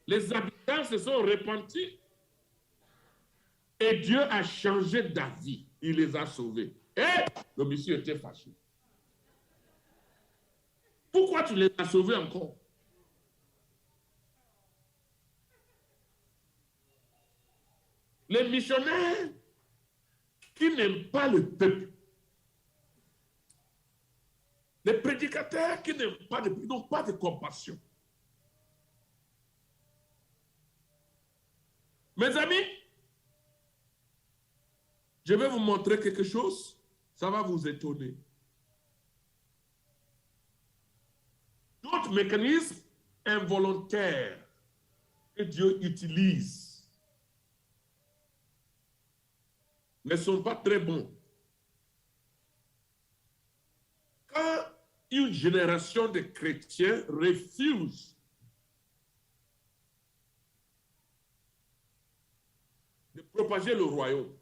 Les habitants se sont repentis. Et Dieu a changé d'avis. Il les a sauvés. Et le monsieur était fâché. Pourquoi tu les as sauvés encore? Les missionnaires qui n'aiment pas le peuple, les prédicateurs qui n'aiment pas de peuple, n'ont pas de compassion. Mes amis, je vais vous montrer quelque chose, ça va vous étonner. D'autres mécanismes involontaires que Dieu utilise ne sont pas très bons. Quand une génération de chrétiens refuse de propager le royaume,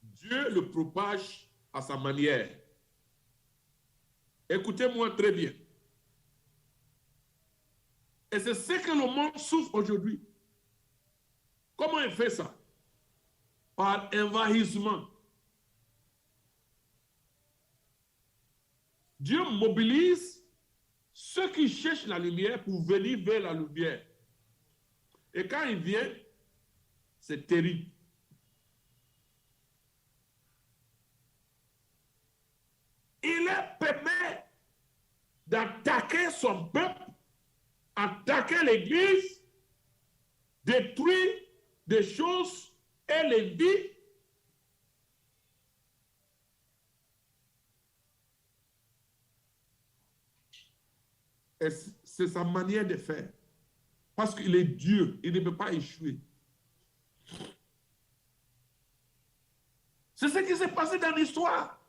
Dieu le propage à sa manière. Écoutez-moi très bien. Et c'est ce que le monde souffre aujourd'hui. Comment il fait ça? Par envahissement. Dieu mobilise ceux qui cherchent la lumière pour venir vers la lumière. Et quand il vient, c'est terrible. Il leur permet d'attaquer son peuple, attaquer l'Église, détruire des choses et les vies. Et c'est sa manière de faire. Parce qu'il est Dieu, il ne peut pas échouer. C'est ce qui s'est passé dans l'histoire.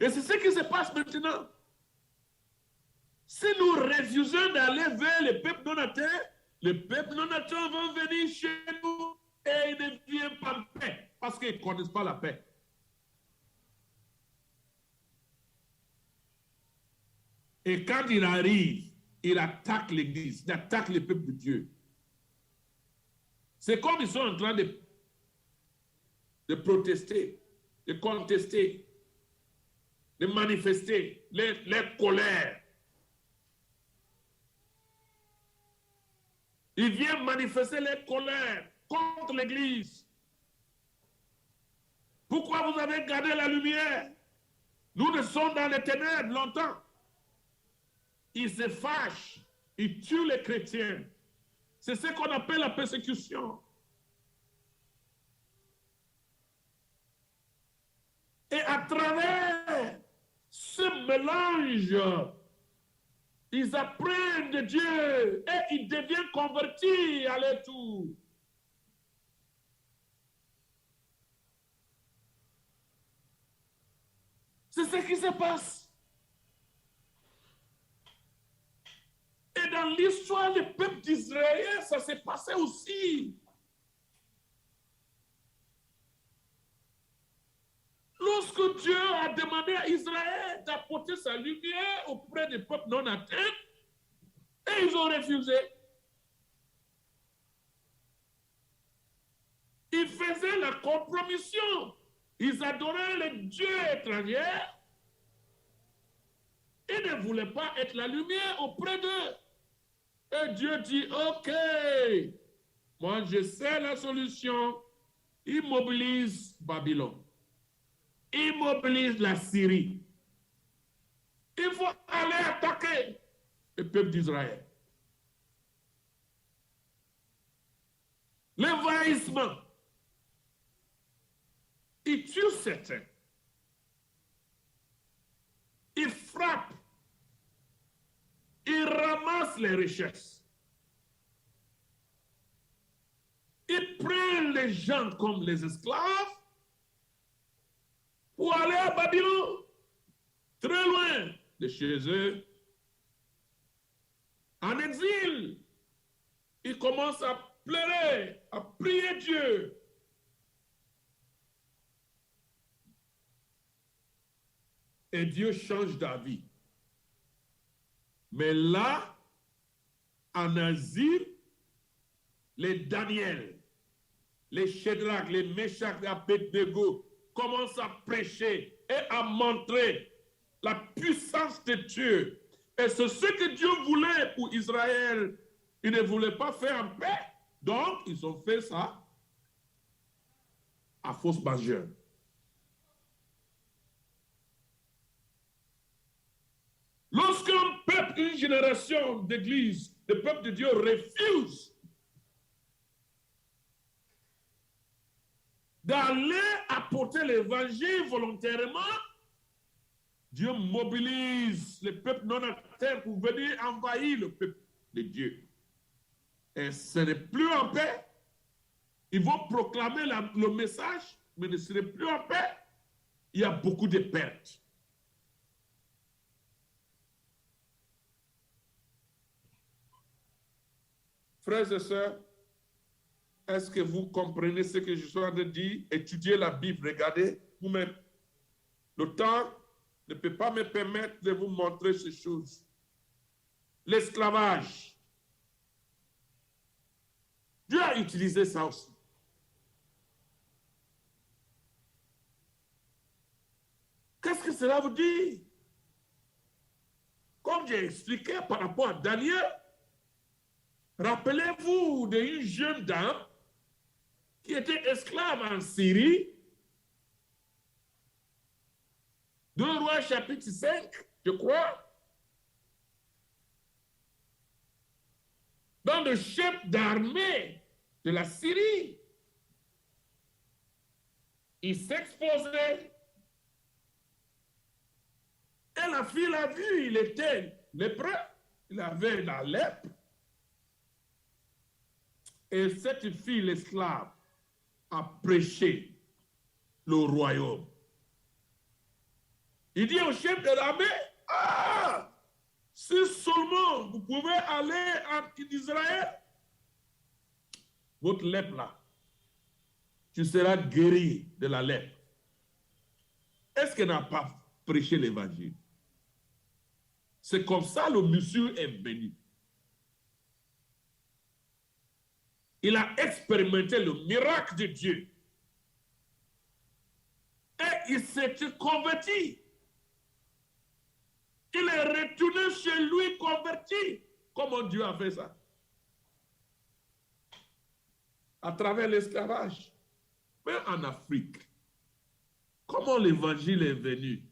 Et c'est ce qui se passe maintenant. Si nous refusons d'aller vers les peuples non-atteints, les peuples non-atteints vont venir chez nous et ils ne viennent pas en paix parce qu'ils ne connaissent pas la paix. Et quand il arrive, il attaque l'Église, il attaque les peuples de Dieu. C'est comme ils sont en train de protester, de contester. de manifester les colères. Il vient manifester les colères contre l'Église. Pourquoi vous avez gardé la lumière? Nous ne sommes dans les ténèbres longtemps. Il se fâche, il tue les chrétiens. C'est ce qu'on appelle la persécution. Et à travers ce mélange, ils apprennent de Dieu et ils deviennent convertis à leur tour. C'est ce qui se passe. Et dans l'histoire du peuple d'Israël, ça s'est passé aussi. Lorsque Dieu a demandé à Israël d'apporter sa lumière auprès des peuples non atteints, et ils ont refusé. Ils faisaient la compromission. Ils adoraient les dieux étrangers et ne voulaient pas être la lumière auprès d'eux. Et Dieu dit, OK, moi je sais la solution. Il mobilise Babylone. Il mobilise la Syrie. Il faut aller attaquer le peuple d'Israël. L'envahissement. Il tue certains. Il frappe. Il ramasse les richesses. Il prend les gens comme les esclaves pour aller à Babylone, très loin de chez eux. En exil, il commence à pleurer, à prier Dieu. Et Dieu change d'avis. Mais là, en Asie, les Daniel, les Shadrach, les Meshach, les Abednego commencent à prêcher et à montrer la puissance de Dieu. Et c'est ce que Dieu voulait pour Israël. Il ne voulait pas faire en paix. Donc, ils ont fait ça à fausse majeure. Lorsqu'un peuple, une génération d'église, le peuple de Dieu refuse d'aller apporter l'évangile volontairement, Dieu mobilise le peuple non atteint pour venir envahir le peuple de Dieu. Et ce n'est plus en paix. Ils vont proclamer le message, mais ne serait plus en paix. Il y a beaucoup de pertes. Frères et sœurs, est-ce que vous comprenez ce que je suis en train de dire? Étudiez la Bible, regardez vous-même. Le temps ne peut pas me permettre de vous montrer ces choses. L'esclavage. Dieu a utilisé ça aussi. Qu'est-ce que cela vous dit? Comme j'ai expliqué par rapport à Daniel, rappelez-vous d'une jeune dame qui était esclave en Syrie. 2 Rois chapitre 5, je crois. Dans le chef d'armée de la Syrie, il s'exposait. Et la fille l'a vu, il était lépreux, il avait la lèpre. Et cette fille, l'esclave, a prêché le royaume. Il dit au chef de l'armée, ah, si seulement vous pouvez aller en Israël, votre lèpre là, tu seras guéri de la lèpre. Est-ce qu'elle n'a pas prêché l'évangile? C'est comme ça le monsieur est venu. Il a expérimenté le miracle de Dieu. Et il s'est converti. Il est retourné chez lui converti. Comment Dieu a fait ça? À travers l'esclavage. Mais en Afrique, comment l'évangile est venu?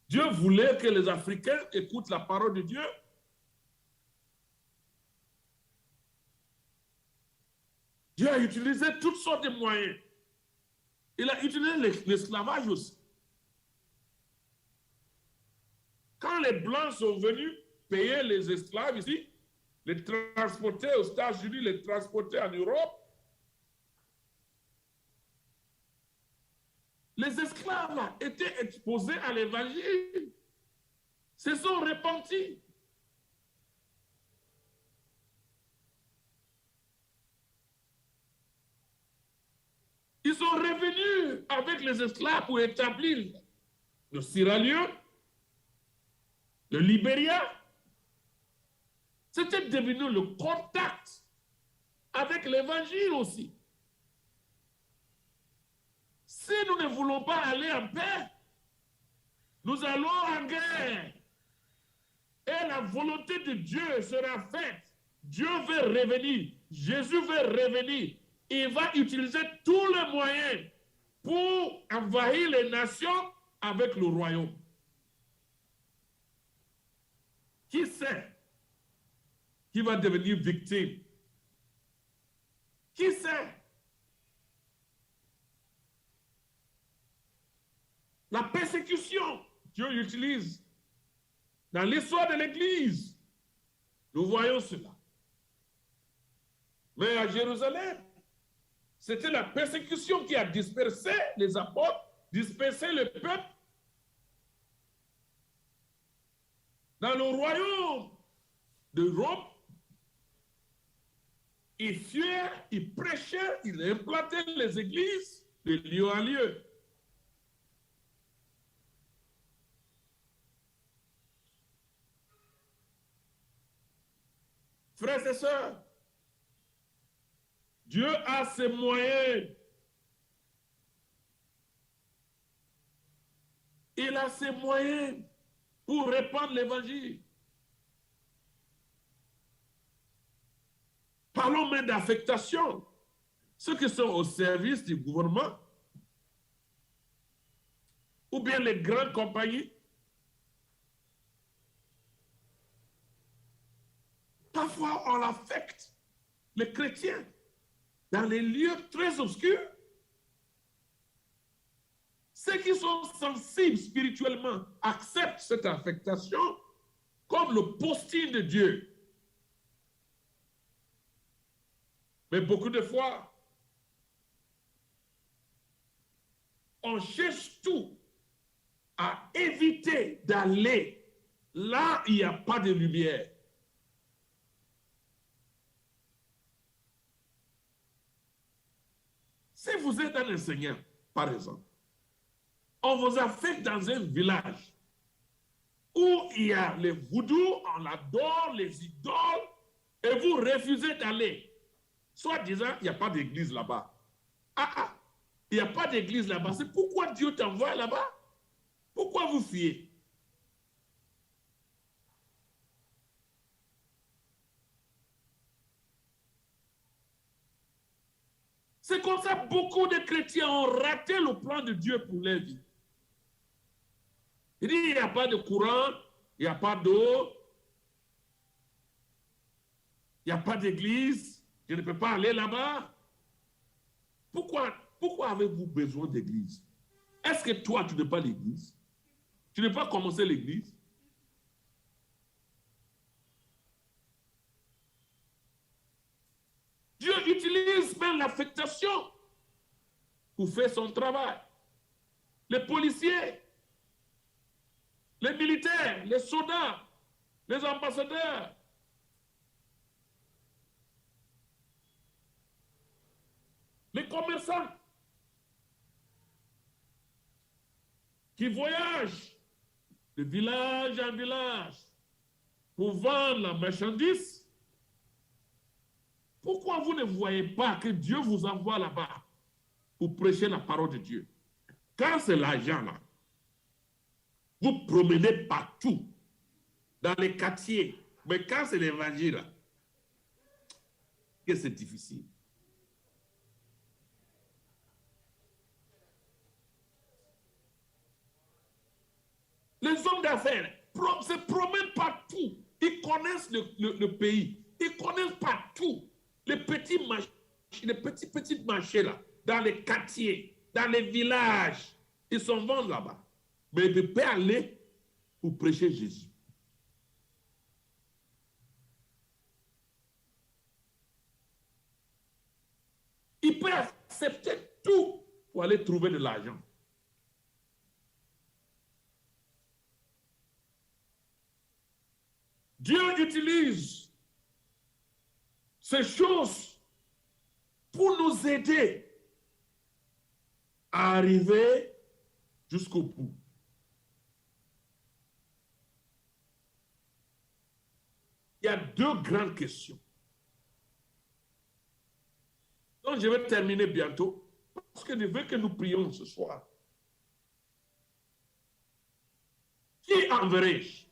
Dieu voulait que les Africains écoutent la parole de Dieu. Dieu a utilisé toutes sortes de moyens. Il a utilisé l'esclavage aussi. Quand les Blancs sont venus payer les esclaves ici, les transporter aux États-Unis, les transporter en Europe, les esclaves là, étaient exposés à l'évangile, se sont repentis. Ils sont revenus avec les esclaves pour établir le Sierra Leone, le Libéria. C'était devenu le contact avec l'évangile aussi. Si nous ne voulons pas aller en paix, nous allons en guerre. Et la volonté de Dieu sera faite. Dieu veut revenir. Jésus veut revenir. Il va utiliser tous les moyens pour envahir les nations avec le royaume. Qui sait qui va devenir victime? Qui sait? La persécution, Dieu utilise. Dans l'histoire de l'Église, nous voyons cela. Mais à Jérusalem, c'était la persécution qui a dispersé les apôtres, dispersé le peuple. Dans le royaume de Rome, ils fuyaient, ils prêchaient, ils implantaient les églises de lieu en lieu. Frères et sœurs, Dieu a ses moyens. Il a ses moyens pour répandre l'évangile. Parlons même d'affectation. Ceux qui sont au service du gouvernement, ou bien les grandes compagnies, parfois on affecte les chrétiens dans les lieux très obscurs. Ceux qui sont sensibles spirituellement acceptent cette affectation comme le posting de Dieu. Mais beaucoup de fois, on cherche tout à éviter d'aller là où il n'y a pas de lumière. Si vous êtes un enseignant, par exemple, on vous affecte dans un village où il y a les voodoo, on adore les idoles, et vous refusez d'aller. Soit disant, il n'y a pas d'église là-bas. Il n'y a pas d'église là-bas. C'est pourquoi Dieu t'envoie là-bas. Pourquoi vous fuyez? C'est comme ça que beaucoup de chrétiens ont raté le plan de Dieu pour leur vie. Il dit, il n'y a pas de courant, il n'y a pas d'eau, il n'y a pas d'église, je ne peux pas aller là-bas. Pourquoi avez-vous besoin d'église? Est-ce que toi, tu n'es pas l'église? Tu n'as pas commencé l'église? Dieu utilise même l'affectation pour faire son travail. Les policiers, les militaires, les soldats, les ambassadeurs. Les commerçants qui voyagent de village en village pour vendre la marchandise. Pourquoi vous ne voyez pas que Dieu vous envoie là-bas pour prêcher la parole de Dieu? Quand c'est l'argent là, vous promenez partout, dans les quartiers. Mais quand c'est l'évangile là, que c'est difficile. Les hommes d'affaires se promènent partout. Ils connaissent le pays. Ils connaissent partout les petits marchés, les petits marchés là, dans les quartiers, dans les villages. Ils s'en vont là-bas. Mais ils ne peuvent pas aller pour prêcher Jésus. Ils peuvent accepter tout pour aller trouver de l'argent. Dieu utilise ces choses pour nous aider à arriver jusqu'au bout. Il y a deux grandes questions. Donc, je vais terminer bientôt parce que je veux que nous prions ce soir. Qui enverrai-je?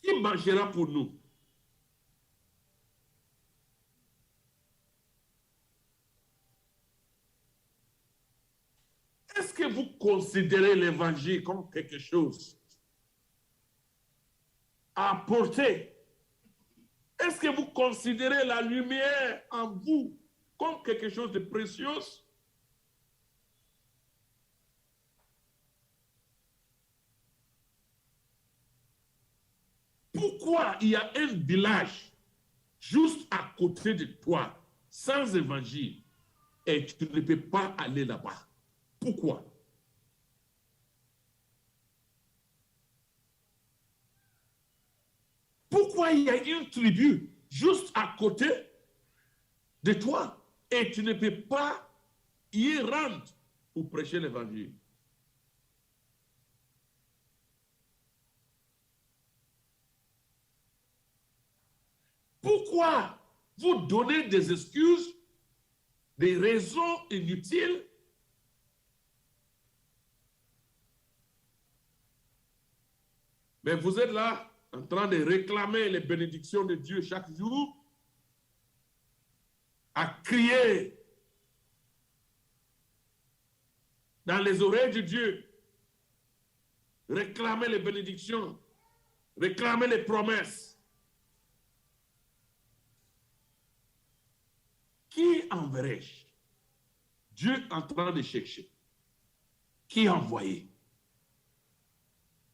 Qui mangera pour nous? Est-ce que vous considérez l'évangile comme quelque chose à apporter? Est-ce que vous considérez la lumière en vous comme quelque chose de précieux? Pourquoi il y a un village juste à côté de toi, sans évangile, et tu ne peux pas aller là-bas? Pourquoi? Pourquoi il y a une tribu juste à côté de toi et tu ne peux pas y rendre pour prêcher l'évangile? Pourquoi vous donnez des excuses, des raisons inutiles? Mais vous êtes là en train de réclamer les bénédictions de Dieu chaque jour, à crier dans les oreilles de Dieu, réclamer les bénédictions, réclamer les promesses. Qui enverrai-je? Dieu est en train de chercher. Qui envoyé?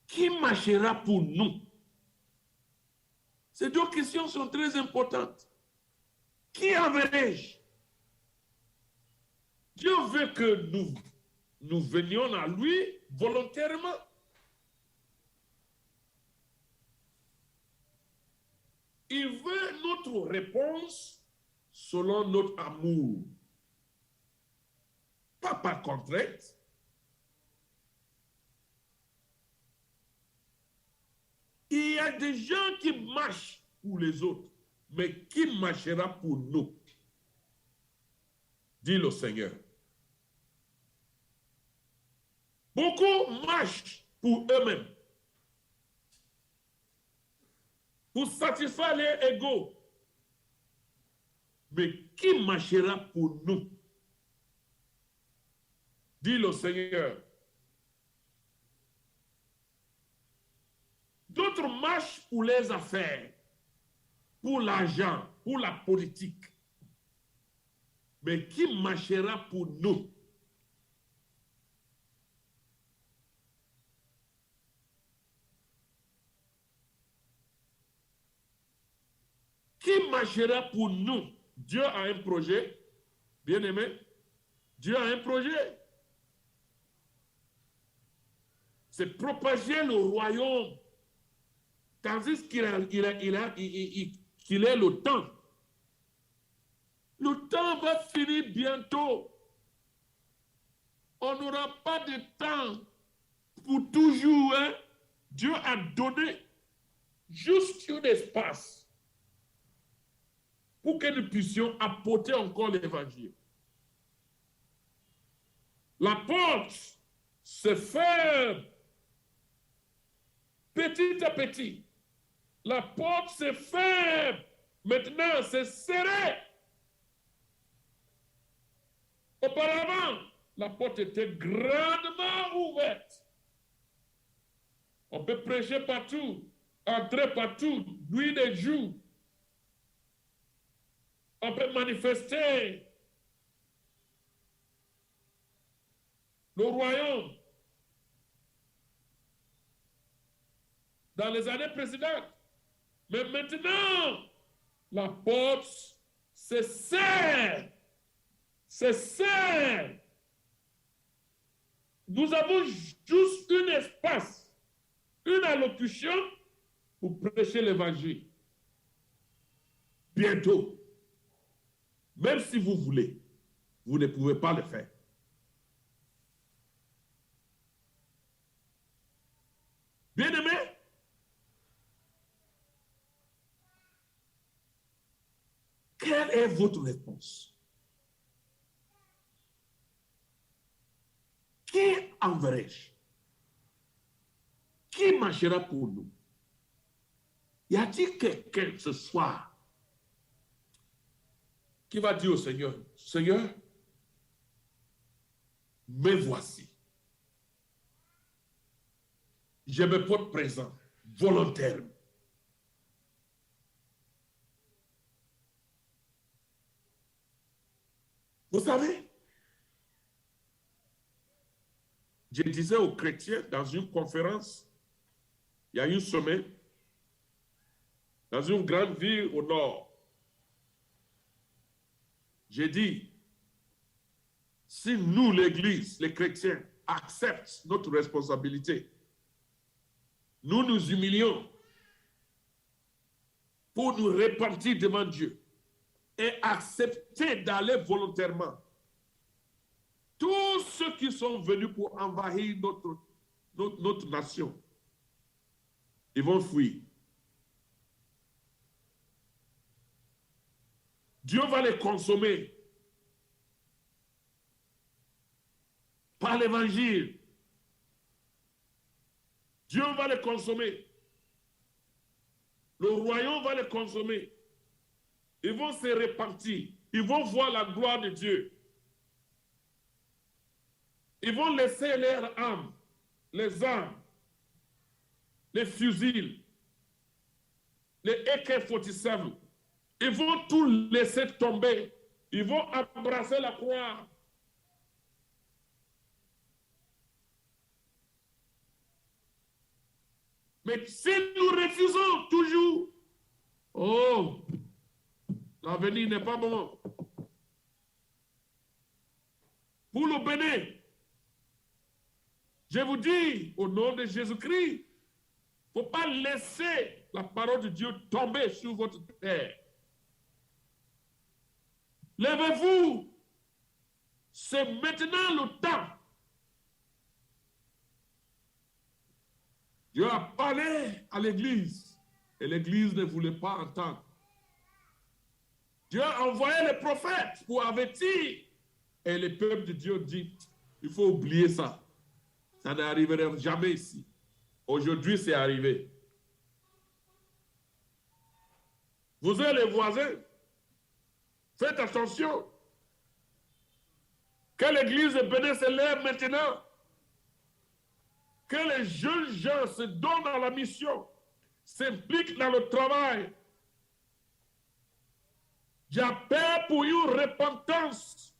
Qui marchera pour nous? Ces deux questions sont très importantes. Qui enverrai-je? Dieu veut que nous venions à lui volontairement. Il veut notre réponse selon notre amour. Pas par contrainte. Il y a des gens qui marchent pour les autres, mais qui marchera pour nous? Dit le Seigneur. Beaucoup marchent pour eux-mêmes, pour satisfaire leur ego. Mais qui marchera pour nous? Dit le Seigneur. D'autres marchent pour les affaires, pour l'argent, pour la politique. Mais qui marchera pour nous? Qui marchera pour nous? Dieu a un projet, bien aimé. Dieu a un projet. C'est propager le royaume. Tandis qu'il est le temps. Le temps va finir bientôt. On n'aura pas de temps pour toujours. Hein? Dieu a donné juste un espace pour que nous puissions apporter encore l'évangile. La porte se ferme petit à petit. La porte se ferme. Maintenant, c'est serré. Auparavant, la porte était grandement ouverte. On peut prêcher partout, entrer partout, nuit et jour. On peut manifester le royaume. Dans les années précédentes. Mais maintenant, la porte se serre. Se serre. Nous avons juste un espace, une allocution pour prêcher l'évangile. Bientôt. Même si vous voulez, vous ne pouvez pas le faire. Bien-aimés, quelle est votre réponse? Qui enverrai-je? Qui marchera pour nous? Y a-t-il quelqu'un ce soir qui va dire au Seigneur, Seigneur, me voici. Je me porte présent, volontairement. Vous savez, je disais aux chrétiens dans une conférence, il y a une semaine, dans une grande ville au nord, j'ai dit, si nous, l'Église, les chrétiens, acceptent notre responsabilité, nous nous humilions pour nous repentir devant Dieu et accepter d'aller volontairement. Tous ceux qui sont venus pour envahir notre nation, ils vont fuir. Dieu va les consommer par l'évangile. Dieu va les consommer. Le royaume va les consommer. Ils vont se répartir. Ils vont voir la gloire de Dieu. Ils vont laisser leurs âmes, les armes, les fusils, les AK-47. Ils vont tout laisser tomber. Ils vont embrasser la croix. Mais si nous refusons toujours, oh, l'avenir n'est pas bon. Pour le Bénin, je vous dis, au nom de Jésus-Christ, il ne faut pas laisser la parole de Dieu tomber sur votre terre. Levez-vous. C'est maintenant le temps. Dieu a parlé à l'Église et l'Église ne voulait pas entendre. Dieu a envoyé les prophètes pour avertir et le peuple de Dieu dit, il faut oublier ça. Ça n'arrivera jamais ici. Aujourd'hui, c'est arrivé. Vous êtes les voisins. Faites attention. Que l'Église de Bénin se lève maintenant. Que les jeunes gens se donnent à la mission, s'impliquent dans le travail. J'appelle pour une repentance.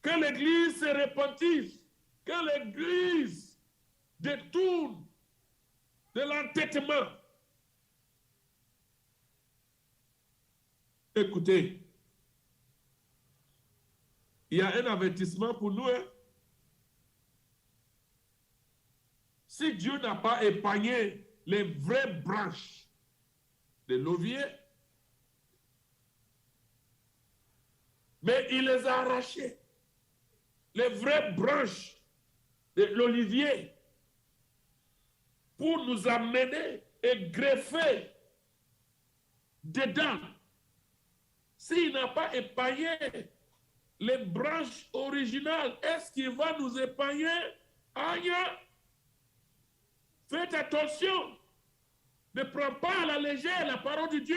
Que l'Église se repentisse. Que l'Église détourne de l'entêtement. Écoutez, il y a un avertissement pour nous. Si Dieu n'a pas épargné les vraies branches de l'olivier, mais il les a arrachées, les vraies branches de l'olivier, pour nous amener et greffer dedans, s'il n'a pas épargné les branches originales, est-ce qu'il va nous épargner? Rien. Faites attention. Ne prends pas à la légère la parole de Dieu.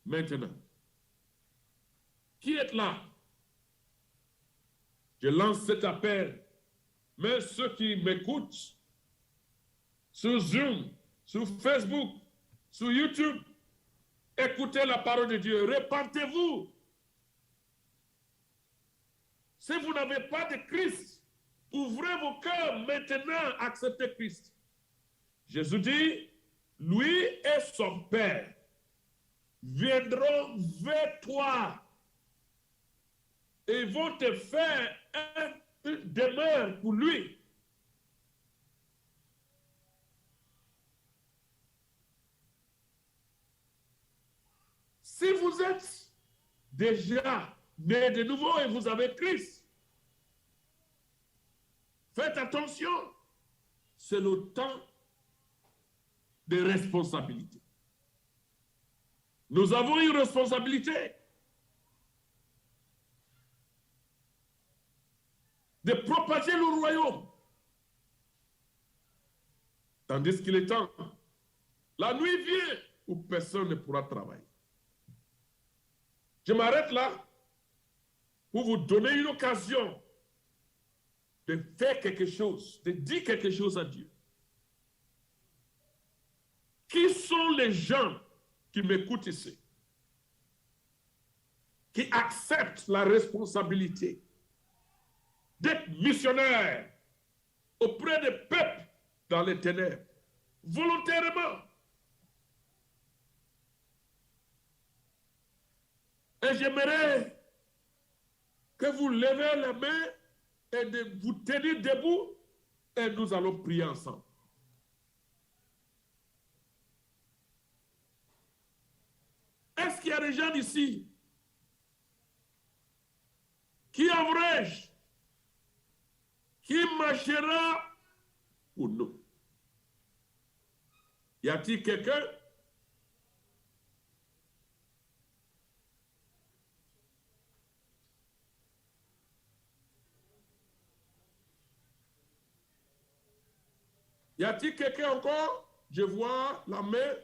Maintenant, qui est là? Je lance cet appel. Mais ceux qui m'écoutent sur Zoom, sur Facebook, sur YouTube, écoutez la parole de Dieu. Repentez-vous. Si vous n'avez pas de Christ, ouvrez vos cœurs maintenant, acceptez Christ. Jésus dit, lui et son Père viendront vers toi et vont te faire une demeure pour lui. Si vous êtes déjà né de nouveau et vous avez Christ, faites attention, c'est le temps de responsabilité. Nous avons une responsabilité de propager le royaume. Tandis qu'il est temps, la nuit vient où personne ne pourra travailler. Je m'arrête là pour vous donner une occasion de faire quelque chose, de dire quelque chose à Dieu. Qui sont les gens qui m'écoutent ici, qui acceptent la responsabilité d'être missionnaire auprès des peuples dans les ténèbres, volontairement? Et j'aimerais que vous levez la main et de vous tenir debout et nous allons prier ensemble. Est-ce qu'il y a des gens ici qui abrègent, qui marchera pour nous? Y a-t-il quelqu'un? Y a-t-il quelqu'un encore? Je vois la main.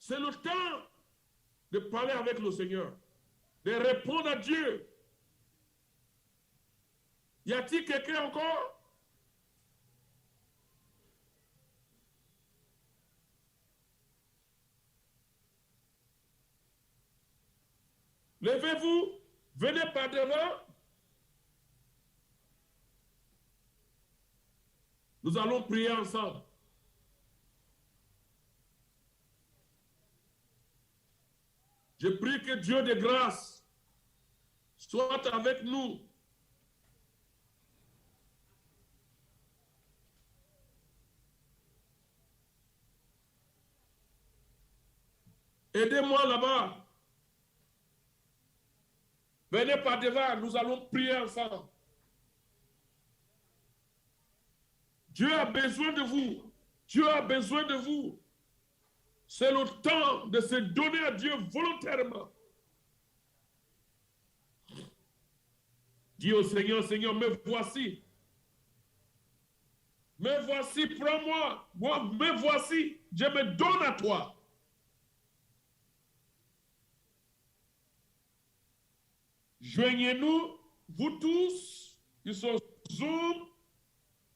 C'est le temps de parler avec le Seigneur, de répondre à Dieu. Y a-t-il quelqu'un encore? Levez-vous, venez par devant. Nous allons prier ensemble. Je prie que Dieu de grâce soit avec nous. Aidez-moi là-bas. Venez par devant, nous allons prier ensemble. Dieu a besoin de vous. Dieu a besoin de vous. C'est le temps de se donner à Dieu volontairement. Dis au Seigneur, Seigneur, me voici. Me voici, prends-moi. Moi, me voici. Je me donne à toi. Joignez-nous, vous tous, qui sont Zoom,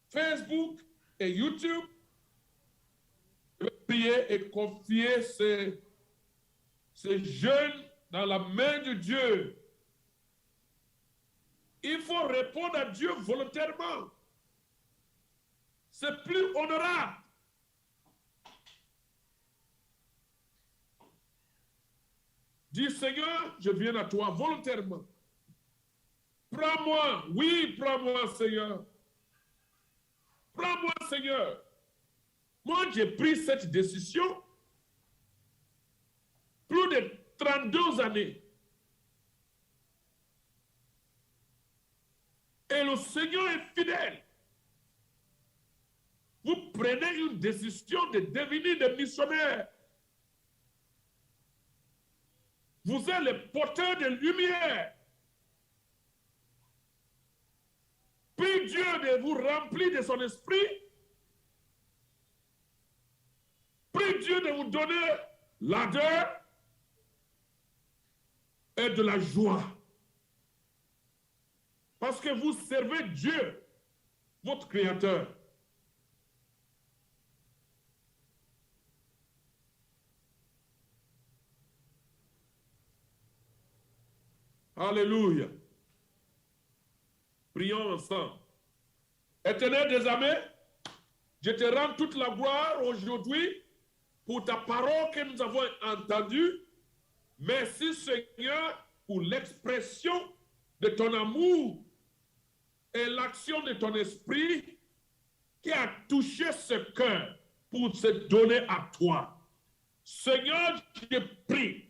Facebook et YouTube. Priez et confiez ces jeunes dans la main de Dieu. Il faut répondre à Dieu volontairement. C'est plus honorable. Dis, Seigneur, je viens à toi volontairement. Prends-moi, oui, prends-moi, Seigneur. Prends-moi, Seigneur. Moi, j'ai pris cette décision plus de 32 années. Et le Seigneur est fidèle. Vous prenez une décision de devenir des missionnaires. Vous êtes les porteurs de lumière. Puis Dieu de vous remplir de son esprit. Puis Dieu de vous donner l'ardeur et de la joie. Parce que vous servez Dieu, votre Créateur. Alléluia. Prions ensemble. Éternel des armées, je te rends toute la gloire aujourd'hui pour ta parole que nous avons entendue. Merci Seigneur pour l'expression de ton amour et l'action de ton esprit qui a touché ce cœur pour se donner à toi. Seigneur, je prie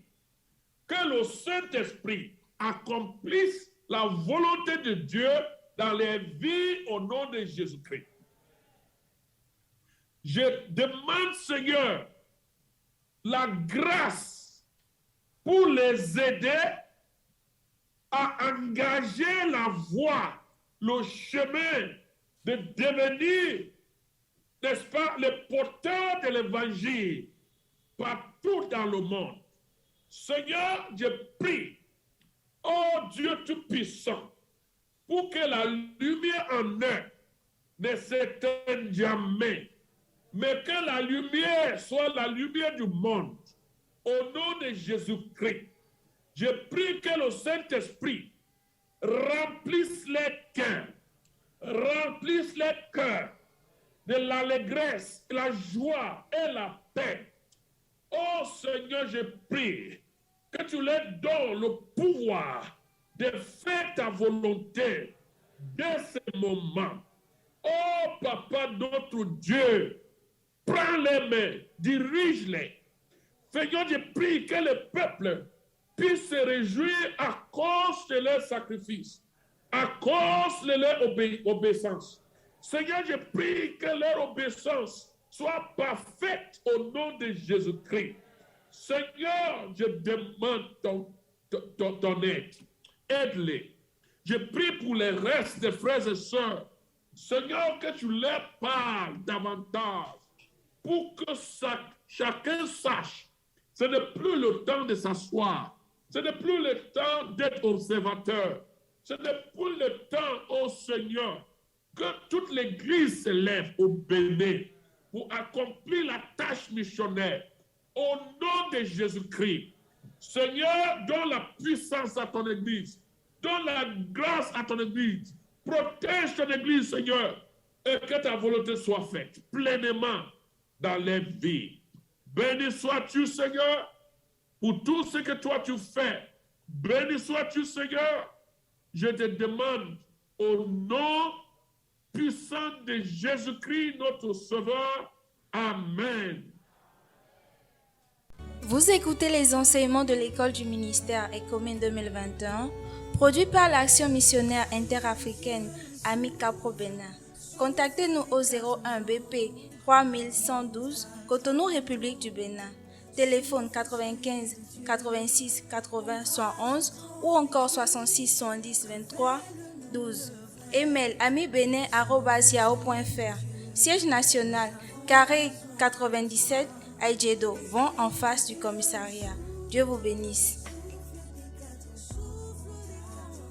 que le Saint-Esprit accomplisse la volonté de Dieu dans les vies au nom de Jésus-Christ. Je demande, Seigneur, la grâce pour les aider à engager la voie, le chemin de devenir, n'est-ce pas, les porteurs de l'évangile partout dans le monde. Seigneur, je prie, ô Dieu Tout-Puissant, pour que la lumière en eux ne s'éteigne jamais, mais que la lumière soit la lumière du monde. Au nom de Jésus-Christ, je prie que le Saint-Esprit remplisse les cœurs de l'allégresse, la joie et la paix. Oh Seigneur, je prie que tu leur donnes le pouvoir de faire ta volonté dès ce moment. Oh Papa, notre Dieu, prends les mains, dirige-les. Seigneur, je prie que le peuple puisse se réjouir à cause de leur sacrifice, à cause de leur obéissance. Seigneur, je prie que leur obéissance soit parfaite au nom de Jésus-Christ. Seigneur, je demande ton aide. Aide-les. Je prie pour les restes des frères et sœurs. Seigneur, que tu leur parles davantage pour que chacun sache. Ce n'est plus le temps de s'asseoir. Ce n'est plus le temps d'être observateur. Ce n'est plus le temps, ô Seigneur, que toute l'Église se lève au Bénin pour accomplir la tâche missionnaire. Au nom de Jésus-Christ, Seigneur, donne la puissance à ton Église. Donne la grâce à ton Église. Protège ton Église, Seigneur, et que ta volonté soit faite pleinement dans les vies. Béni sois-tu, Seigneur, pour tout ce que toi tu fais. Béni sois-tu, Seigneur. Je te demande au nom puissant de Jésus-Christ, notre Sauveur. Amen. Vous écoutez les enseignements de l'école du ministère ECOMIN 2021, produit par l'Action missionnaire interafricaine AMI Capro-Bénin. Contactez-nous au 01 BP 3112, Cotonou, République du Bénin. Téléphone 95 86 80 111 ou encore 66 70 23 12. Email amibenin@yahoo.fr. Siège national, carré 97, Aïdjedo, vent en face du commissariat. Dieu vous bénisse.